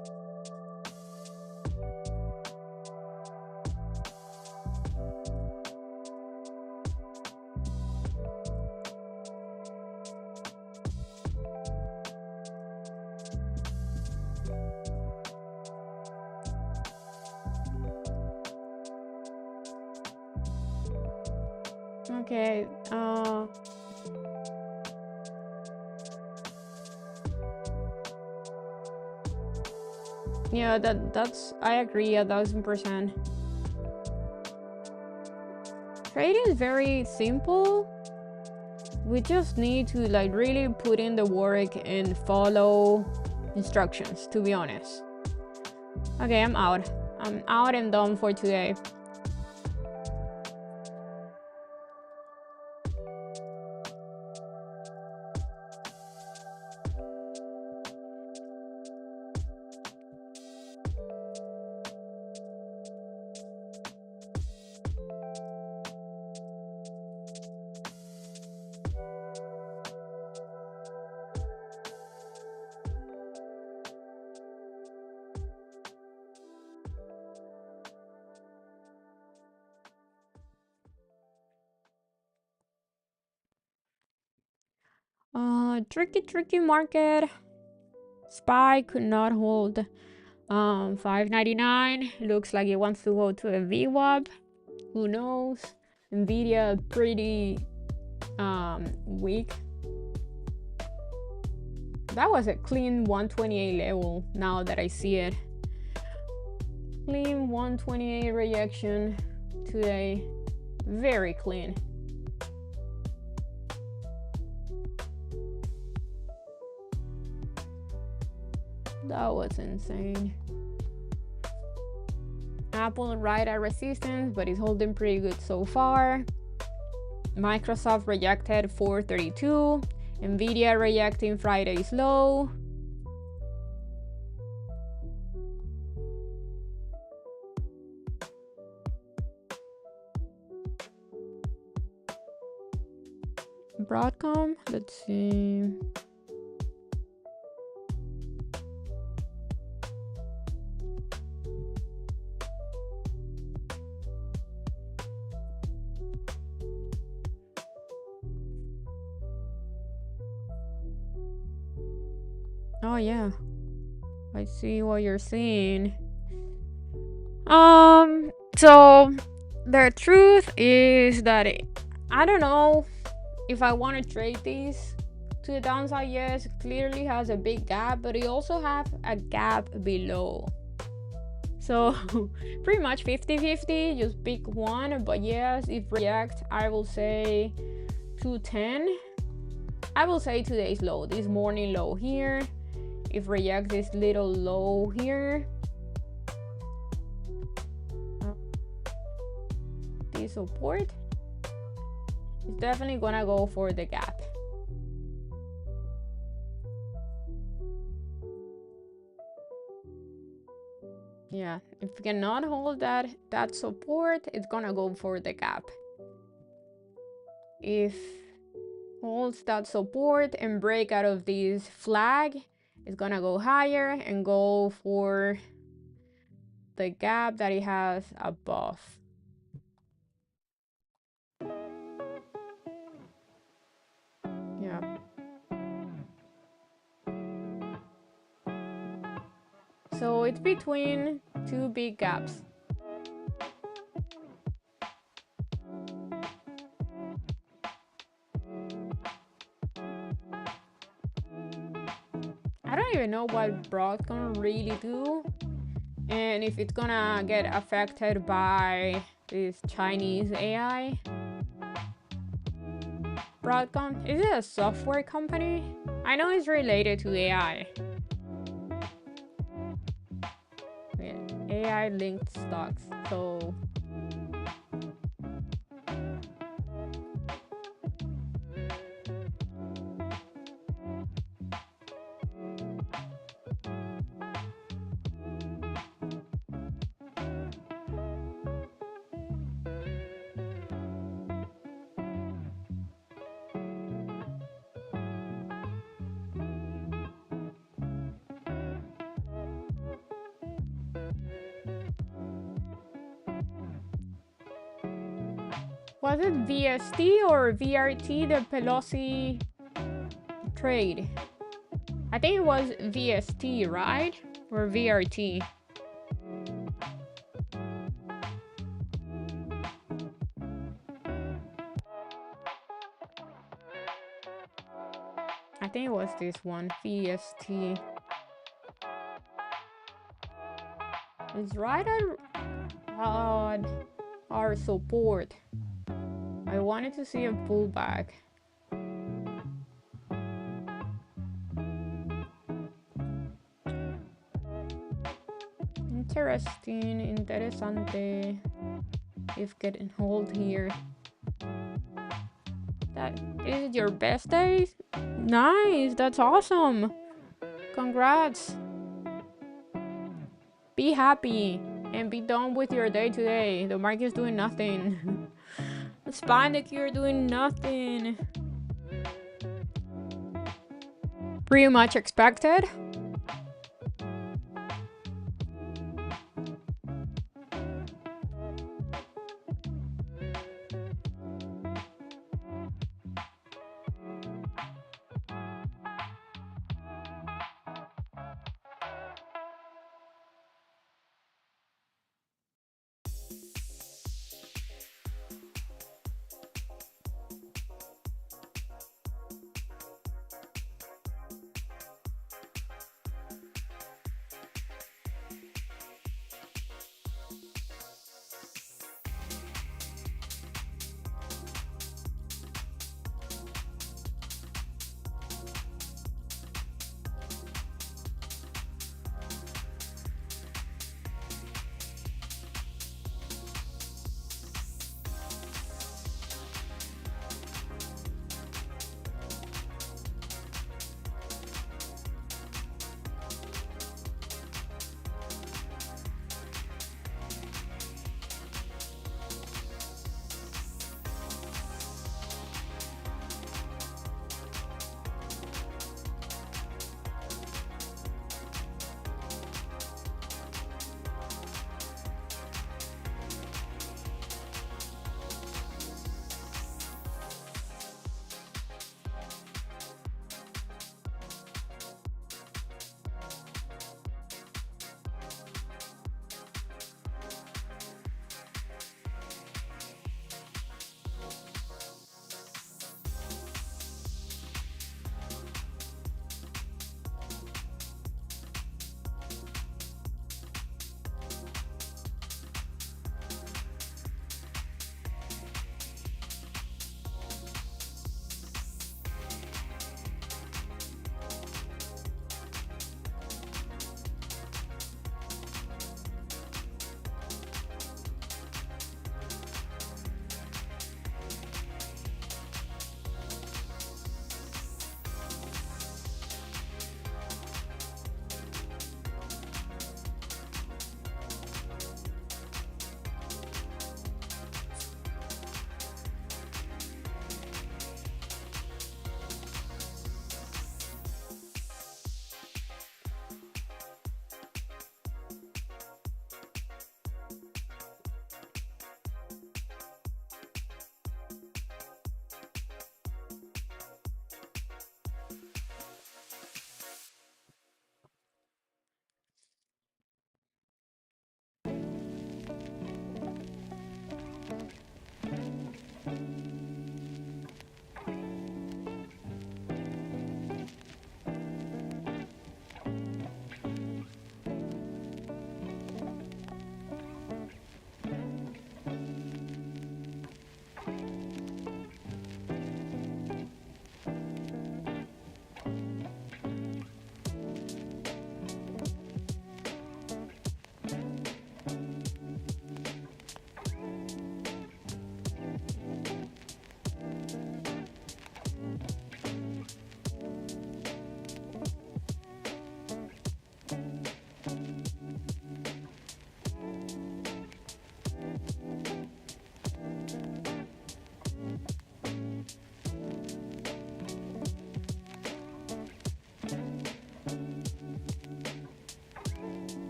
Okay, yeah, that's I agree 1000%. trading is very simple. We just need to like really put in the work and follow instructions, to be honest. Okay, I'm out and done for today. Tricky market. SPY could not hold 599. Looks like it wants to go to a VWAP. Who knows? Nvidia pretty weak. That was a clean 128 level now that I see it. Clean 128 rejection today. Very clean. That was insane. Apple right at resistance, but it's holding pretty good so far. Microsoft rejected 432. Nvidia rejecting Friday's low. Broadcom, let's see. Oh yeah, I see what you're seeing. So the truth is that I don't know if I want to trade these to the downside. Yes, clearly has a big gap, but it also have a gap below. So pretty much 50-50, just pick one. But yes, if reject, I will say 210. I will say today's low, this morning low here. If reject this little low here, this support is definitely gonna go for the gap. Yeah, if you cannot hold that support, it's gonna go for the gap. If holds that support and break out of this flag, it's gonna go higher and go for the gap that it has above. Yeah. So it's between two big gaps. I don't even know what Broadcom really do, and if it's gonna get affected by this Chinese AI. Broadcom, is it a software company? I know it's related to AI. Yeah, AI linked stocks, so was it VST or VRT, the Pelosi trade? I think it was VST, right? Or VRT. I think it was this one, VST. It's right at our support. I wanted to see a pullback. Interesante. If getting hold here. That is your best day? Nice, that's awesome. Congrats. Be happy and be done with your day today. The market's doing nothing. It's fine that you're doing nothing. Pretty much expected.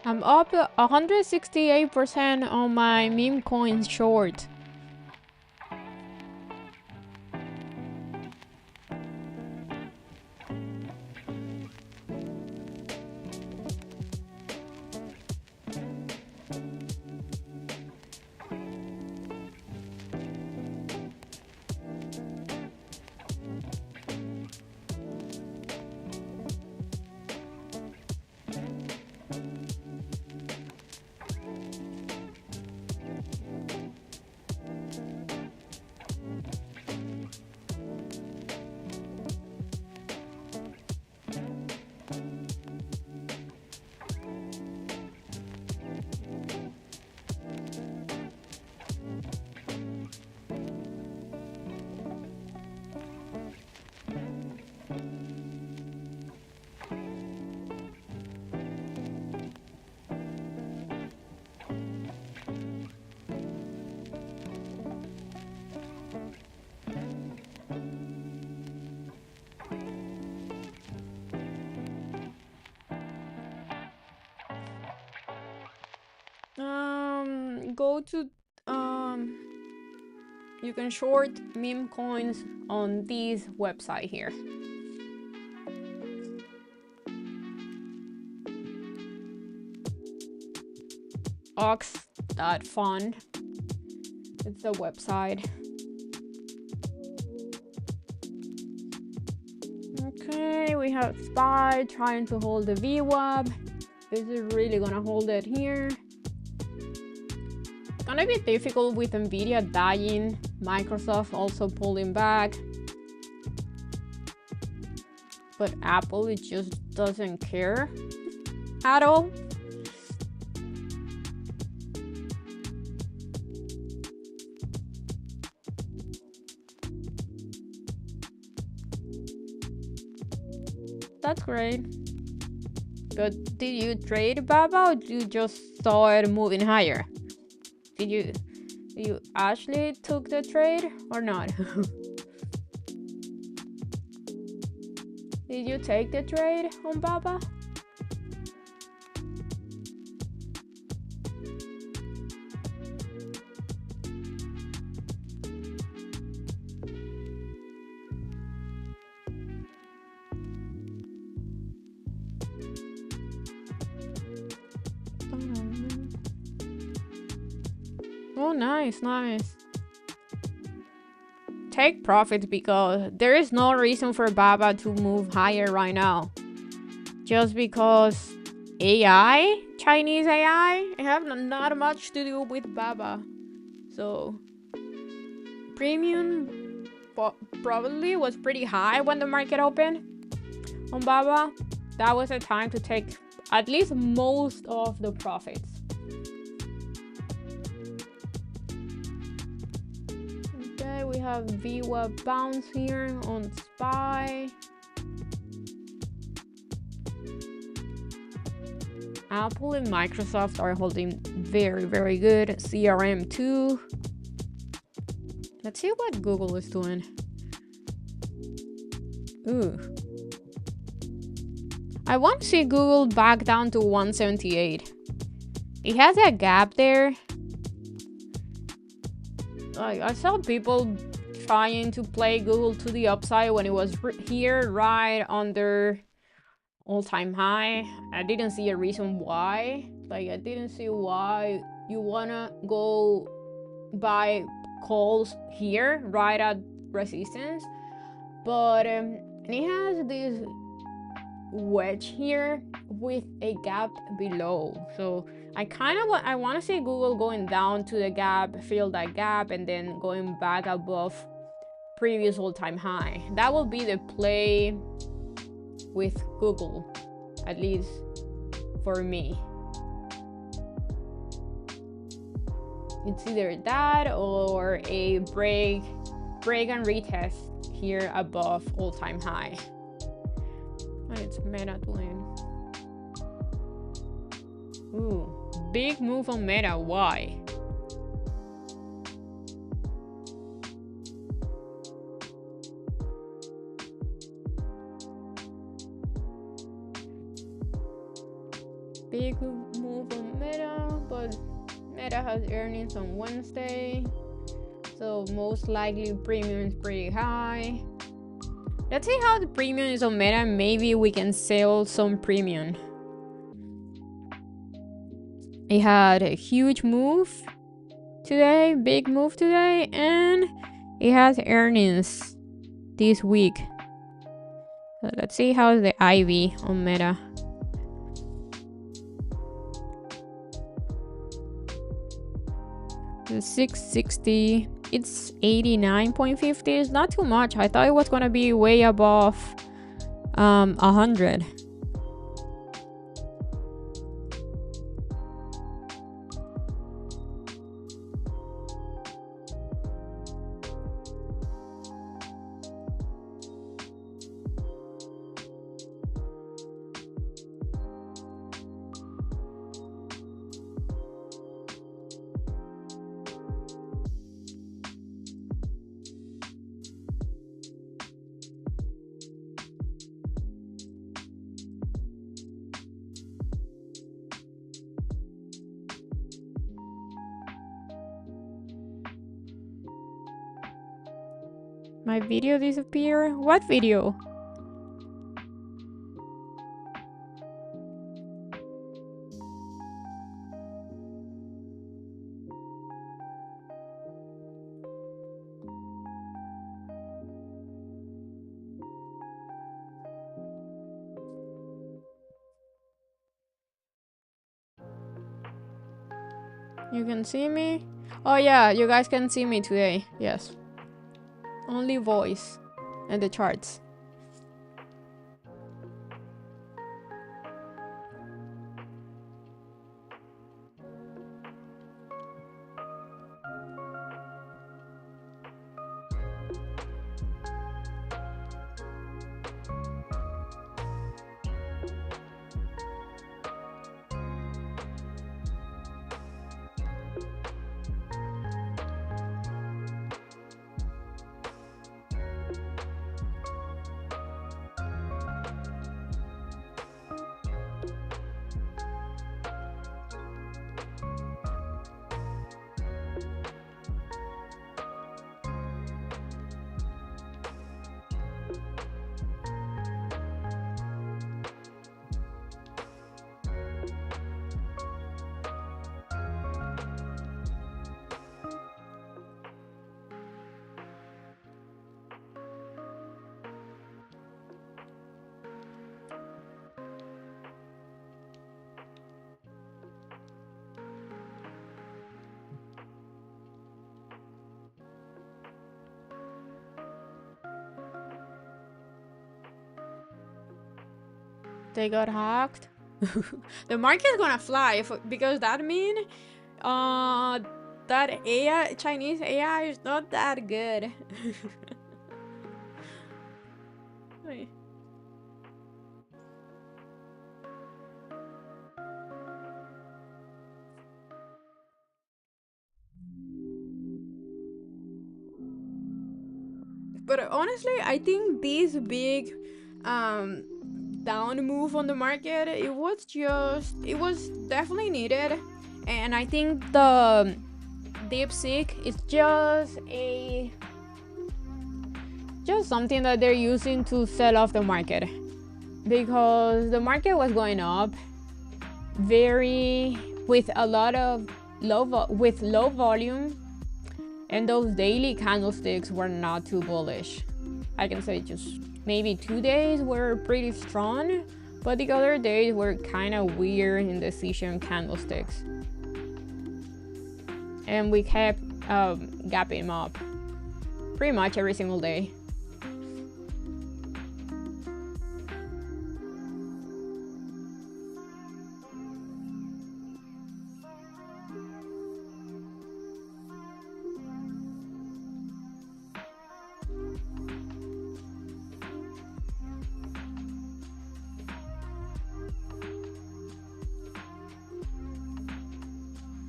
I'm up 168% on my meme coin short. Go to you can short meme coins on this website here. Ox.fund. It's the website. Okay, we have SPY trying to hold the VWAP. Is it really gonna hold it here? It's gonna be difficult with Nvidia dying, Microsoft also pulling back. But Apple, it just doesn't care at all. That's great. But did you trade Baba or did you just saw it moving higher? Did you actually took the trade or not? Did you take the trade on Baba? Oh, nice. Take profits because there is no reason for Baba to move higher right now. Just because AI, Chinese AI, have not much to do with Baba. So premium probably was pretty high when the market opened on Baba. That was the time to take at least most of the profits. Okay, we have VWAP bounce here on SPY. Apple and Microsoft are holding very, very good. CRM too. Let's see what Google is doing. Ooh. I want to see Google back down to 178. It has a gap there. I saw people trying to play Google to the upside when it was here right under all-time high. I didn't see a reason why. I didn't see why you wanna go buy calls here right at resistance. But it has this wedge here with a gap below. So I want to see Google going down to the gap, fill that gap, and then going back above previous all-time high. That will be the play with Google, at least for me. It's either that or a break and retest here above all-time high. And it's Meta doing. Ooh, big move on Meta. Why? Big move move on Meta, but Meta has earnings on Wednesday, so most likely premium is pretty high. Let's see how the premium is on Meta. Maybe we can sell some premium. It had a huge move today, big move today, and it has earnings this week. So let's see how's the IV on Meta. The 660, it's 89.50. It's not too much. I thought it was gonna be way above 100. My video disappeared? What video? You can see me? Oh yeah, you guys can see me today. Yes. Only voice and the charts. They got hacked. The market's gonna fly because that mean that AI, Chinese AI is not that good. But honestly, I think this big down move on the market, it was definitely needed, and I think the DeepSeek is just something that they're using to sell off the market, because the market was going up with a lot of low volume, and those daily candlesticks were not too bullish. I can say just maybe 2 days were pretty strong, but the other days were kind of weird indecision candlesticks. And we kept gapping up pretty much every single day.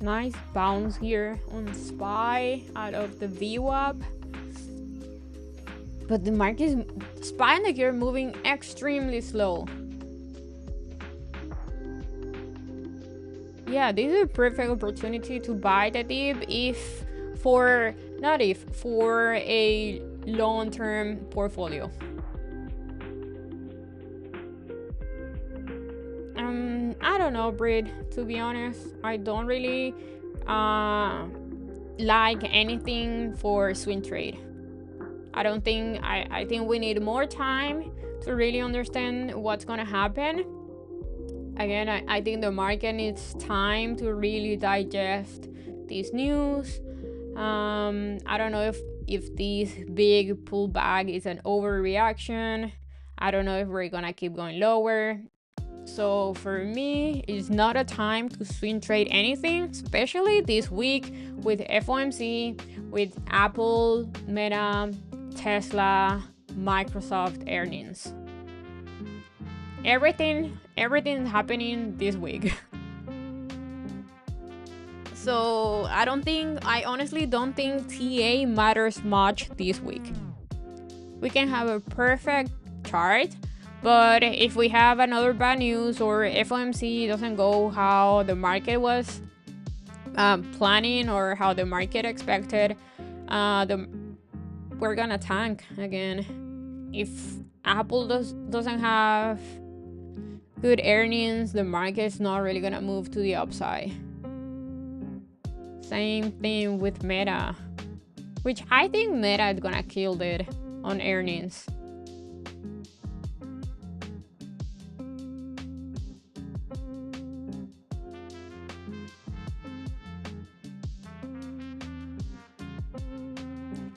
Nice bounce here on SPY out of the VWAP. But the market is SPY and the gear moving extremely slow. yeah, this is a perfect opportunity to buy the dip if for not if for a long-term portfolio. I don't know, Brit. To be honest, I don't really like anything for swing trade. I think we need more time to really understand what's gonna happen. Again, I think the market needs time to really digest this news. I don't know if this big pullback is an overreaction. I don't know if we're gonna keep going lower. So for me, it's not a time to swing trade anything, especially this week with FOMC, with Apple, Meta, Tesla, Microsoft earnings. Everything happening this week. So I honestly don't think TA matters much this week. We can have a perfect chart, but if we have another bad news or FOMC doesn't go how the market was planning or how the market expected, we're gonna tank again. If Apple doesn't have good earnings, the market's not really gonna move to the upside. Same thing with Meta, which I think Meta is gonna kill it on earnings.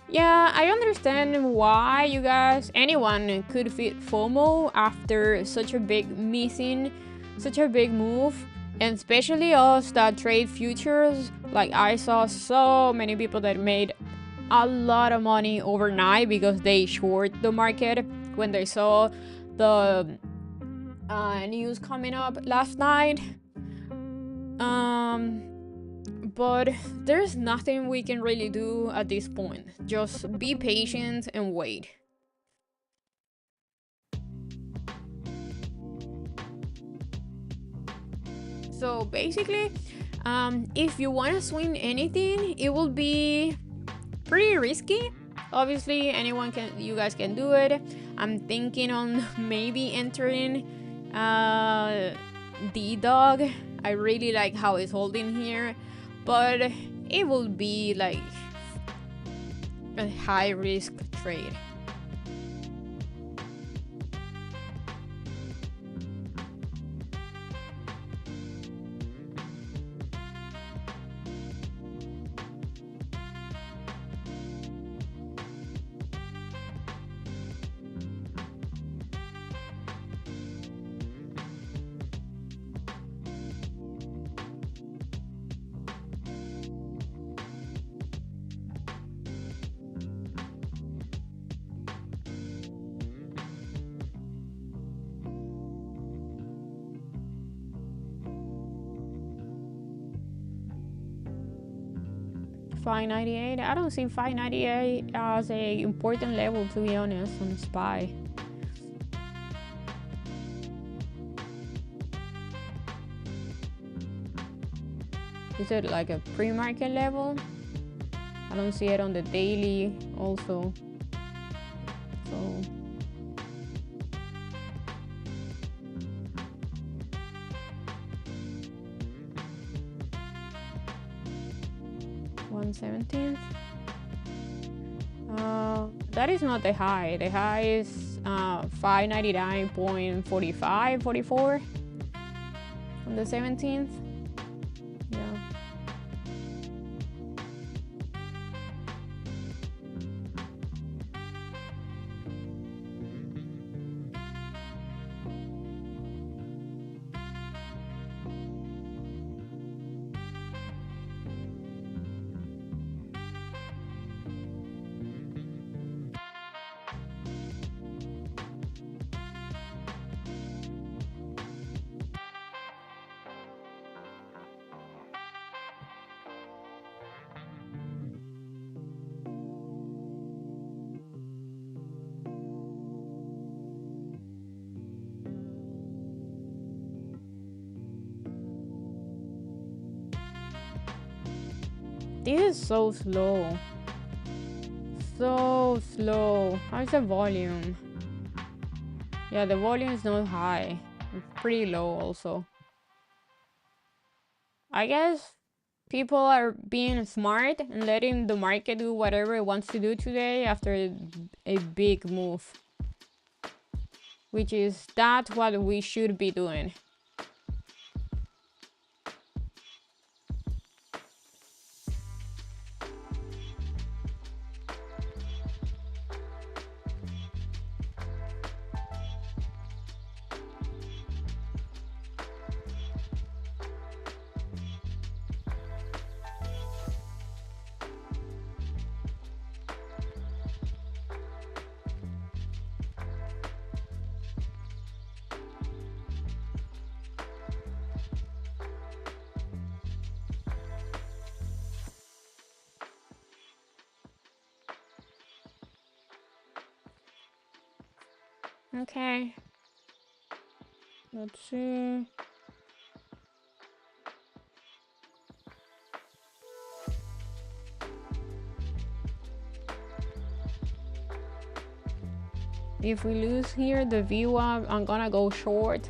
Yeah, I understand why anyone could feel FOMO after such a big move, and especially us that trade futures. Like, I saw so many people that made a lot of money overnight because they short the market when they saw the news coming up last night. But there's nothing we can really do at this point. Just be patient and wait. So basically, if you want to swing anything, it will be pretty risky. Obviously, you guys can do it. I'm thinking on maybe entering D-Dog. I really like how it's holding here, but it will be like a high risk trade. $5.98. I don't see $5.98 as a important level, to be honest, on SPY. Is it like a pre-market level? I don't see it on the daily also. So $117th. That is not the high. The high is 599.45, on the 17th. Yeah. This is so slow. So slow. How's the volume? Yeah, the volume is not high. It's pretty low also. I guess people are being smart and letting the market do whatever it wants to do today after a big move. Which is that's what we should be doing. Okay. Let's see. If we lose here the VWAP, I'm gonna go short.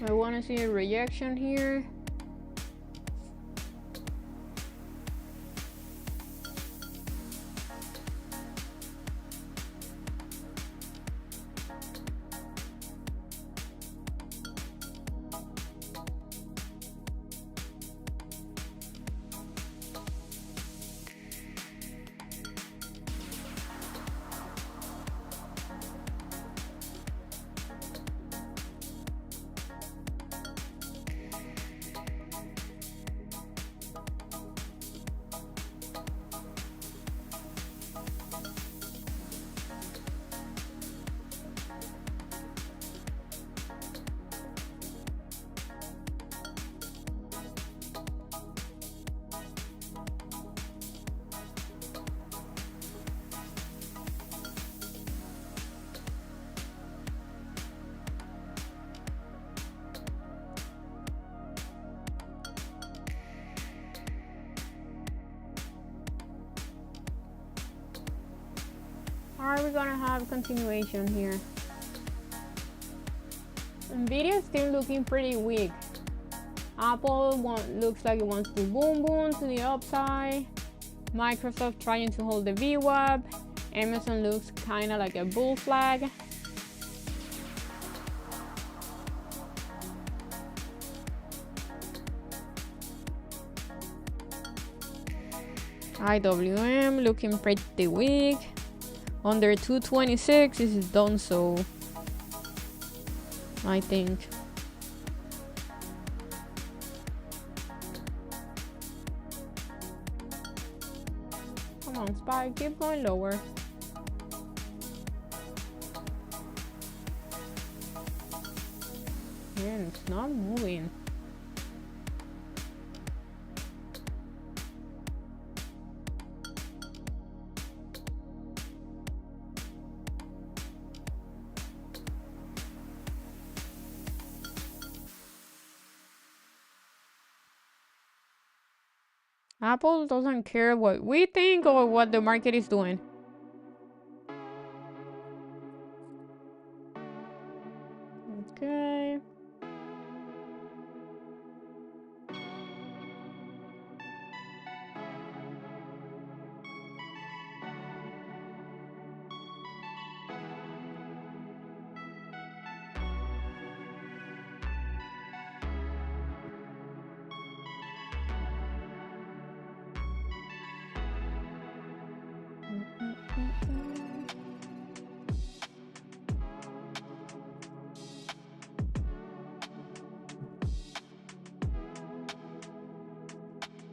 I want to see a rejection here. Are we gonna have continuation here? Nvidia is still looking pretty weak. Apple looks like it wants to boom to the upside. Microsoft trying to hold the VWAP. Amazon looks kind of like a bull flag. IWM looking pretty weak. Under 226 is done so, I think. Come on, SPY, keep going lower. Man, it's not moving. Apple doesn't care what we think or what the market is doing. Okay.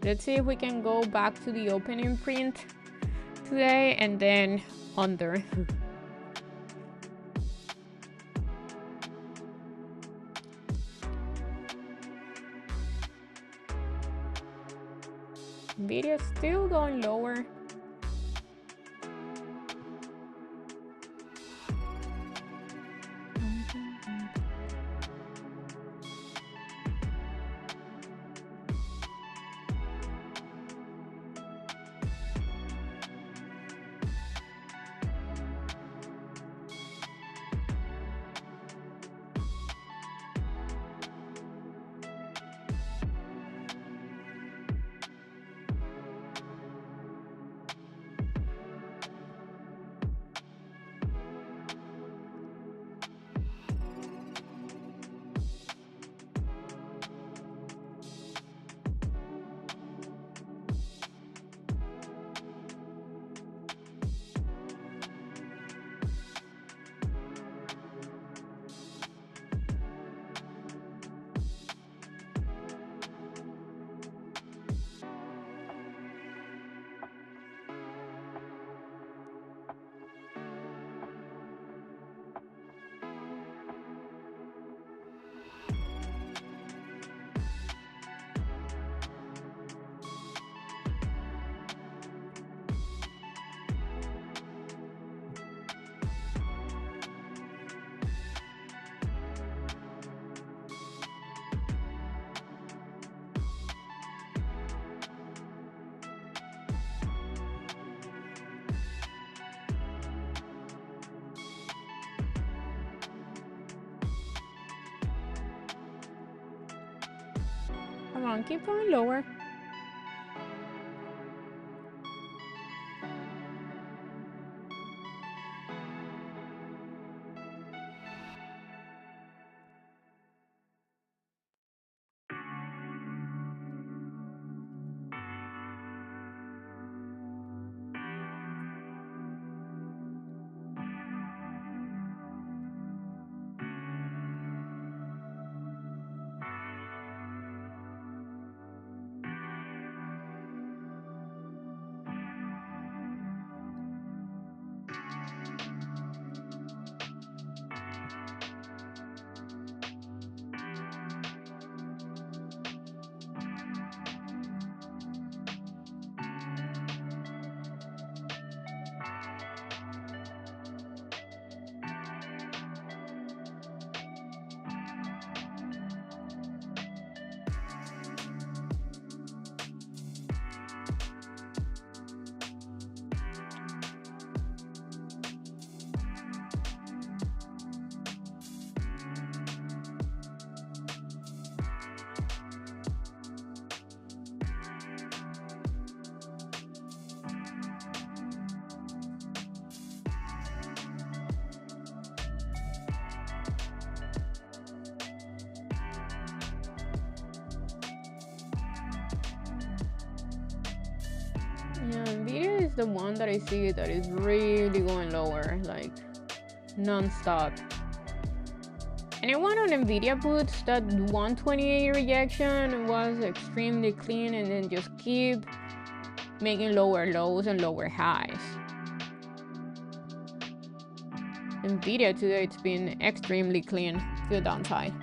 Let's see if we can go back to the opening print today and then under. Nvidia still going lower. Come on, keep going lower. Yeah, Nvidia is the one that I see that is really going lower, like non-stop. Anyone on Nvidia puts that 128 rejection was extremely clean and then just keep making lower lows and lower highs. Nvidia today, it's been extremely clean to the downside.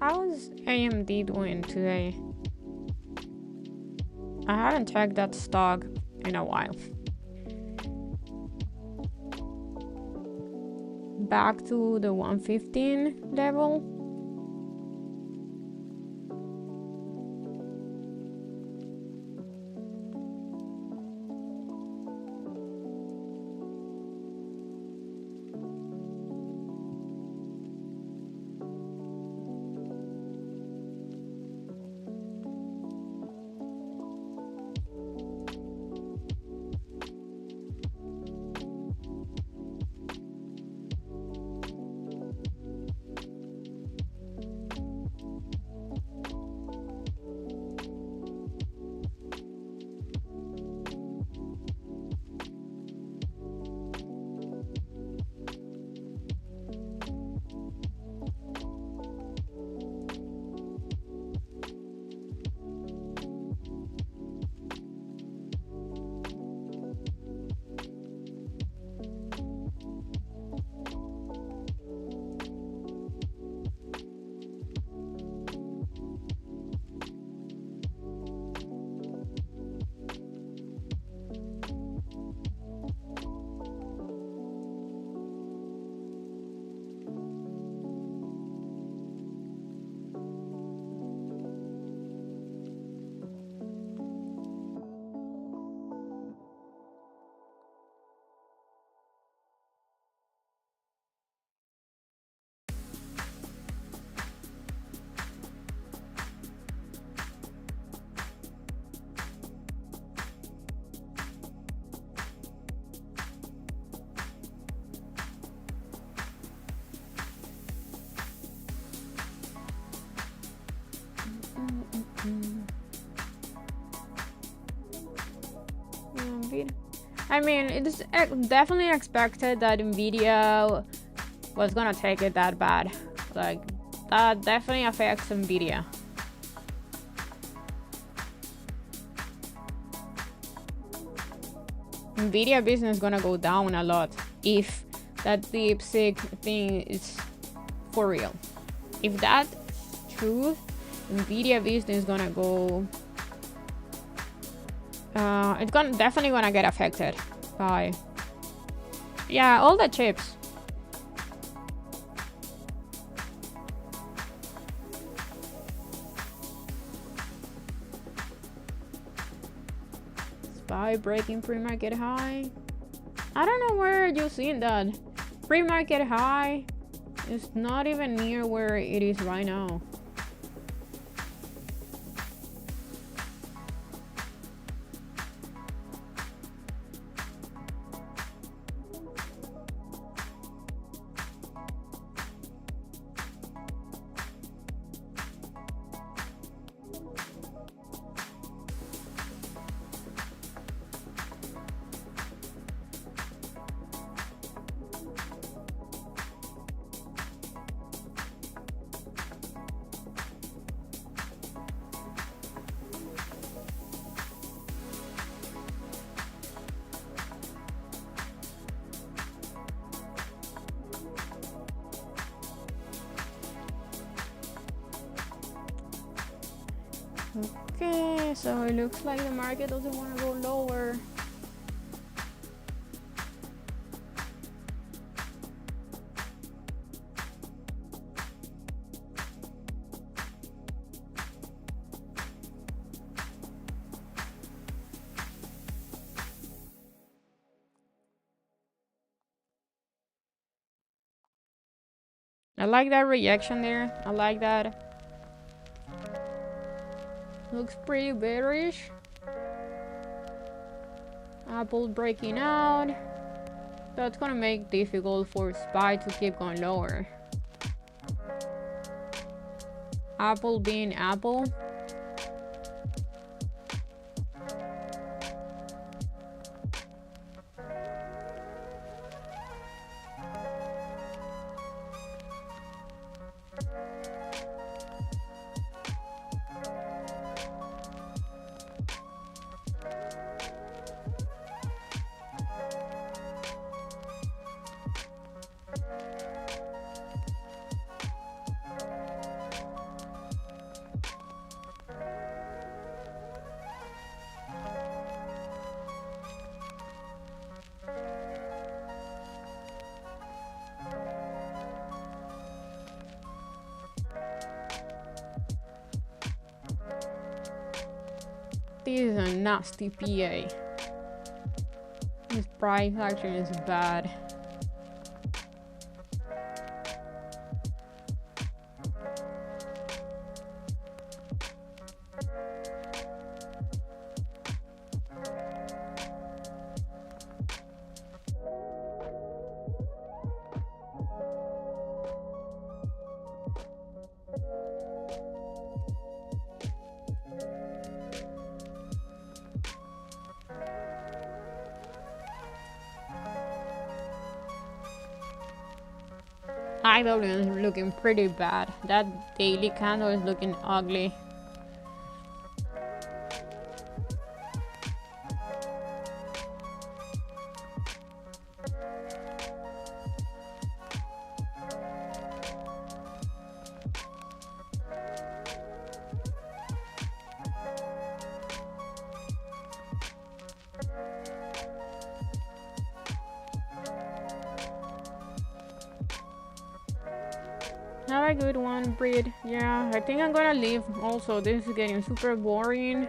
How's AMD doing today? I haven't checked that stock in a while. Back to the 115 level. I mean, it's definitely expected that Nvidia was gonna take it that bad. Like, that definitely affects Nvidia. Nvidia business is gonna go down a lot if that DeepSeek thing is for real. If that true, Nvidia business is gonna go. It's definitely gonna get affected by, yeah, all the chips. SPY breaking pre-market high. I don't know where you're seeing that. Pre-market high is not even near where it is right now. Okay, so it looks like the market doesn't want to go lower. I like that reaction there. I like that. Looks pretty bearish. Apple breaking out. That's gonna make difficult for SPY to keep going lower. Apple being Apple. this is a nasty PA. This price action is bad. IW is looking pretty bad. That daily candle is looking ugly. Have a good one, Breed. Yeah, I think I'm gonna leave also. This is getting super boring.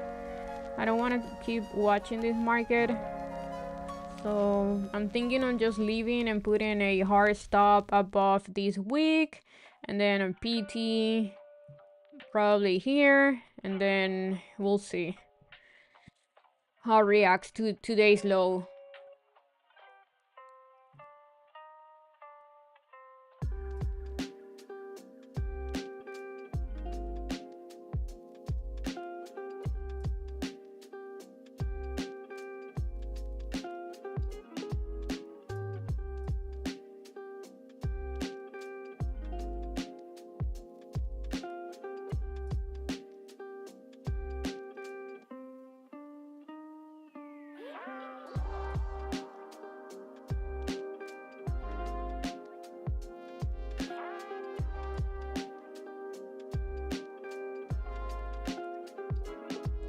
I don't want to keep watching this market. So I'm thinking on just leaving and putting a hard stop above this week. And then a PT probably here. And then we'll see how it reacts to today's low.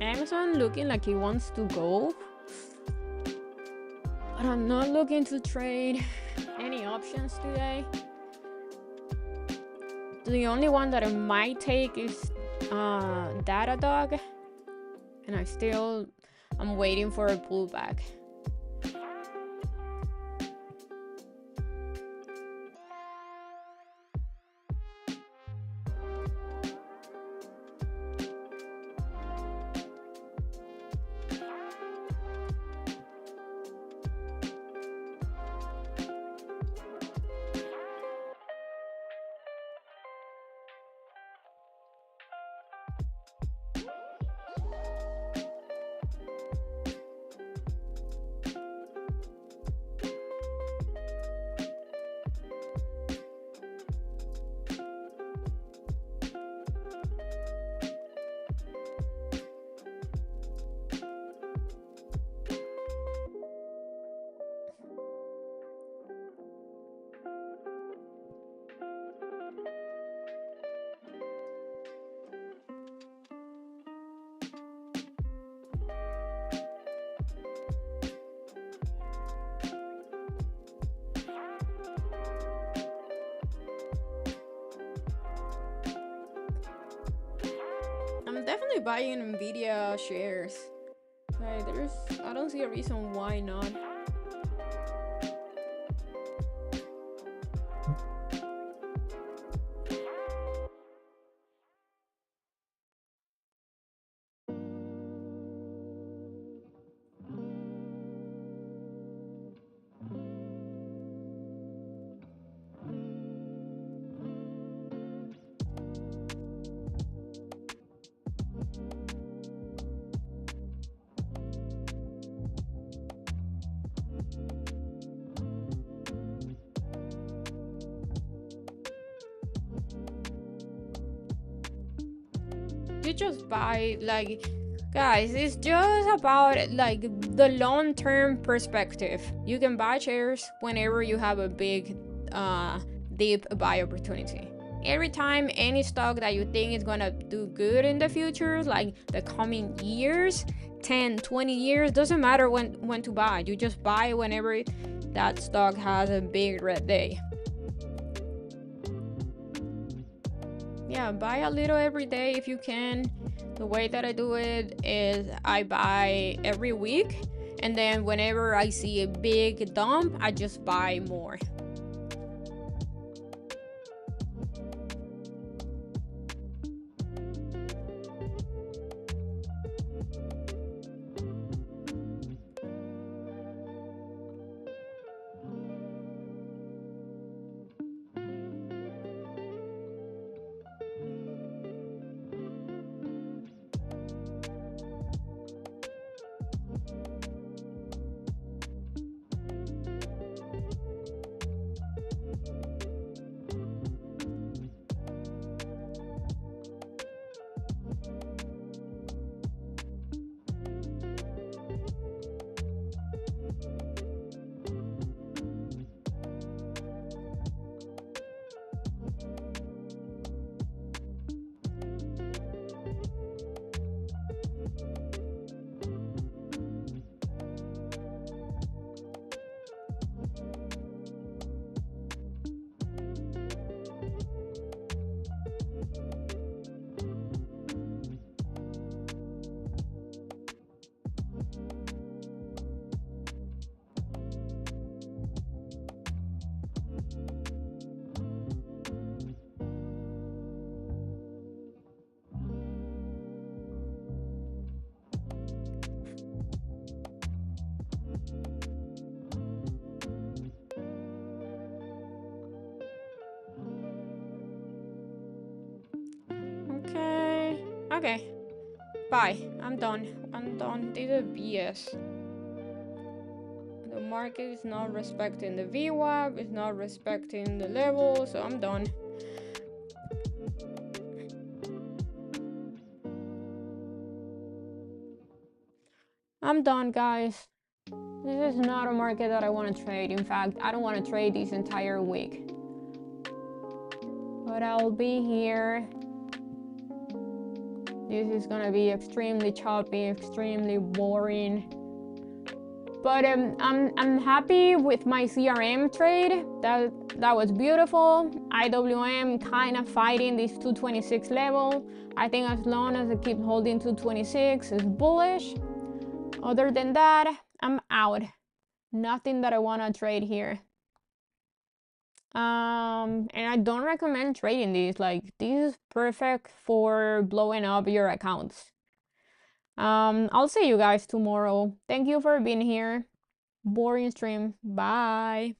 Amazon looking like he wants to go, but I'm not looking to trade any options today. The only one that I might take is Datadog, and I'm waiting for a pullback. I'm definitely buying Nvidia shares. Like, I don't see a reason why not. You just buy, like, guys, it's just about like the long-term perspective. You can buy shares whenever you have a big deep buy opportunity. Every time any stock that you think is gonna do good in the future, like the coming years, 10-20 years, doesn't matter when to buy. You just buy whenever that stock has a big red day. Yeah, buy a little every day if you can. The way that I do it is I buy every week, and then whenever I see a big dump, I just buy more. Okay. Bye. I'm done. This is BS. The market is not respecting the VWAP, it's not respecting the level, so I'm done. I'm done, guys. This is not a market that I want to trade. In fact, I don't want to trade this entire week. But I'll be here. This is gonna be extremely choppy, extremely boring. But I'm happy with my CRM trade. That was beautiful. IWM kind of fighting this 226 level. I think as long as it keeps holding 226 is bullish. Other than that, I'm out. Nothing that I want to trade here. And I don't recommend trading these. Like, this is perfect for blowing up your accounts. I'll see you guys tomorrow. Thank you for being here. Boring stream. Bye.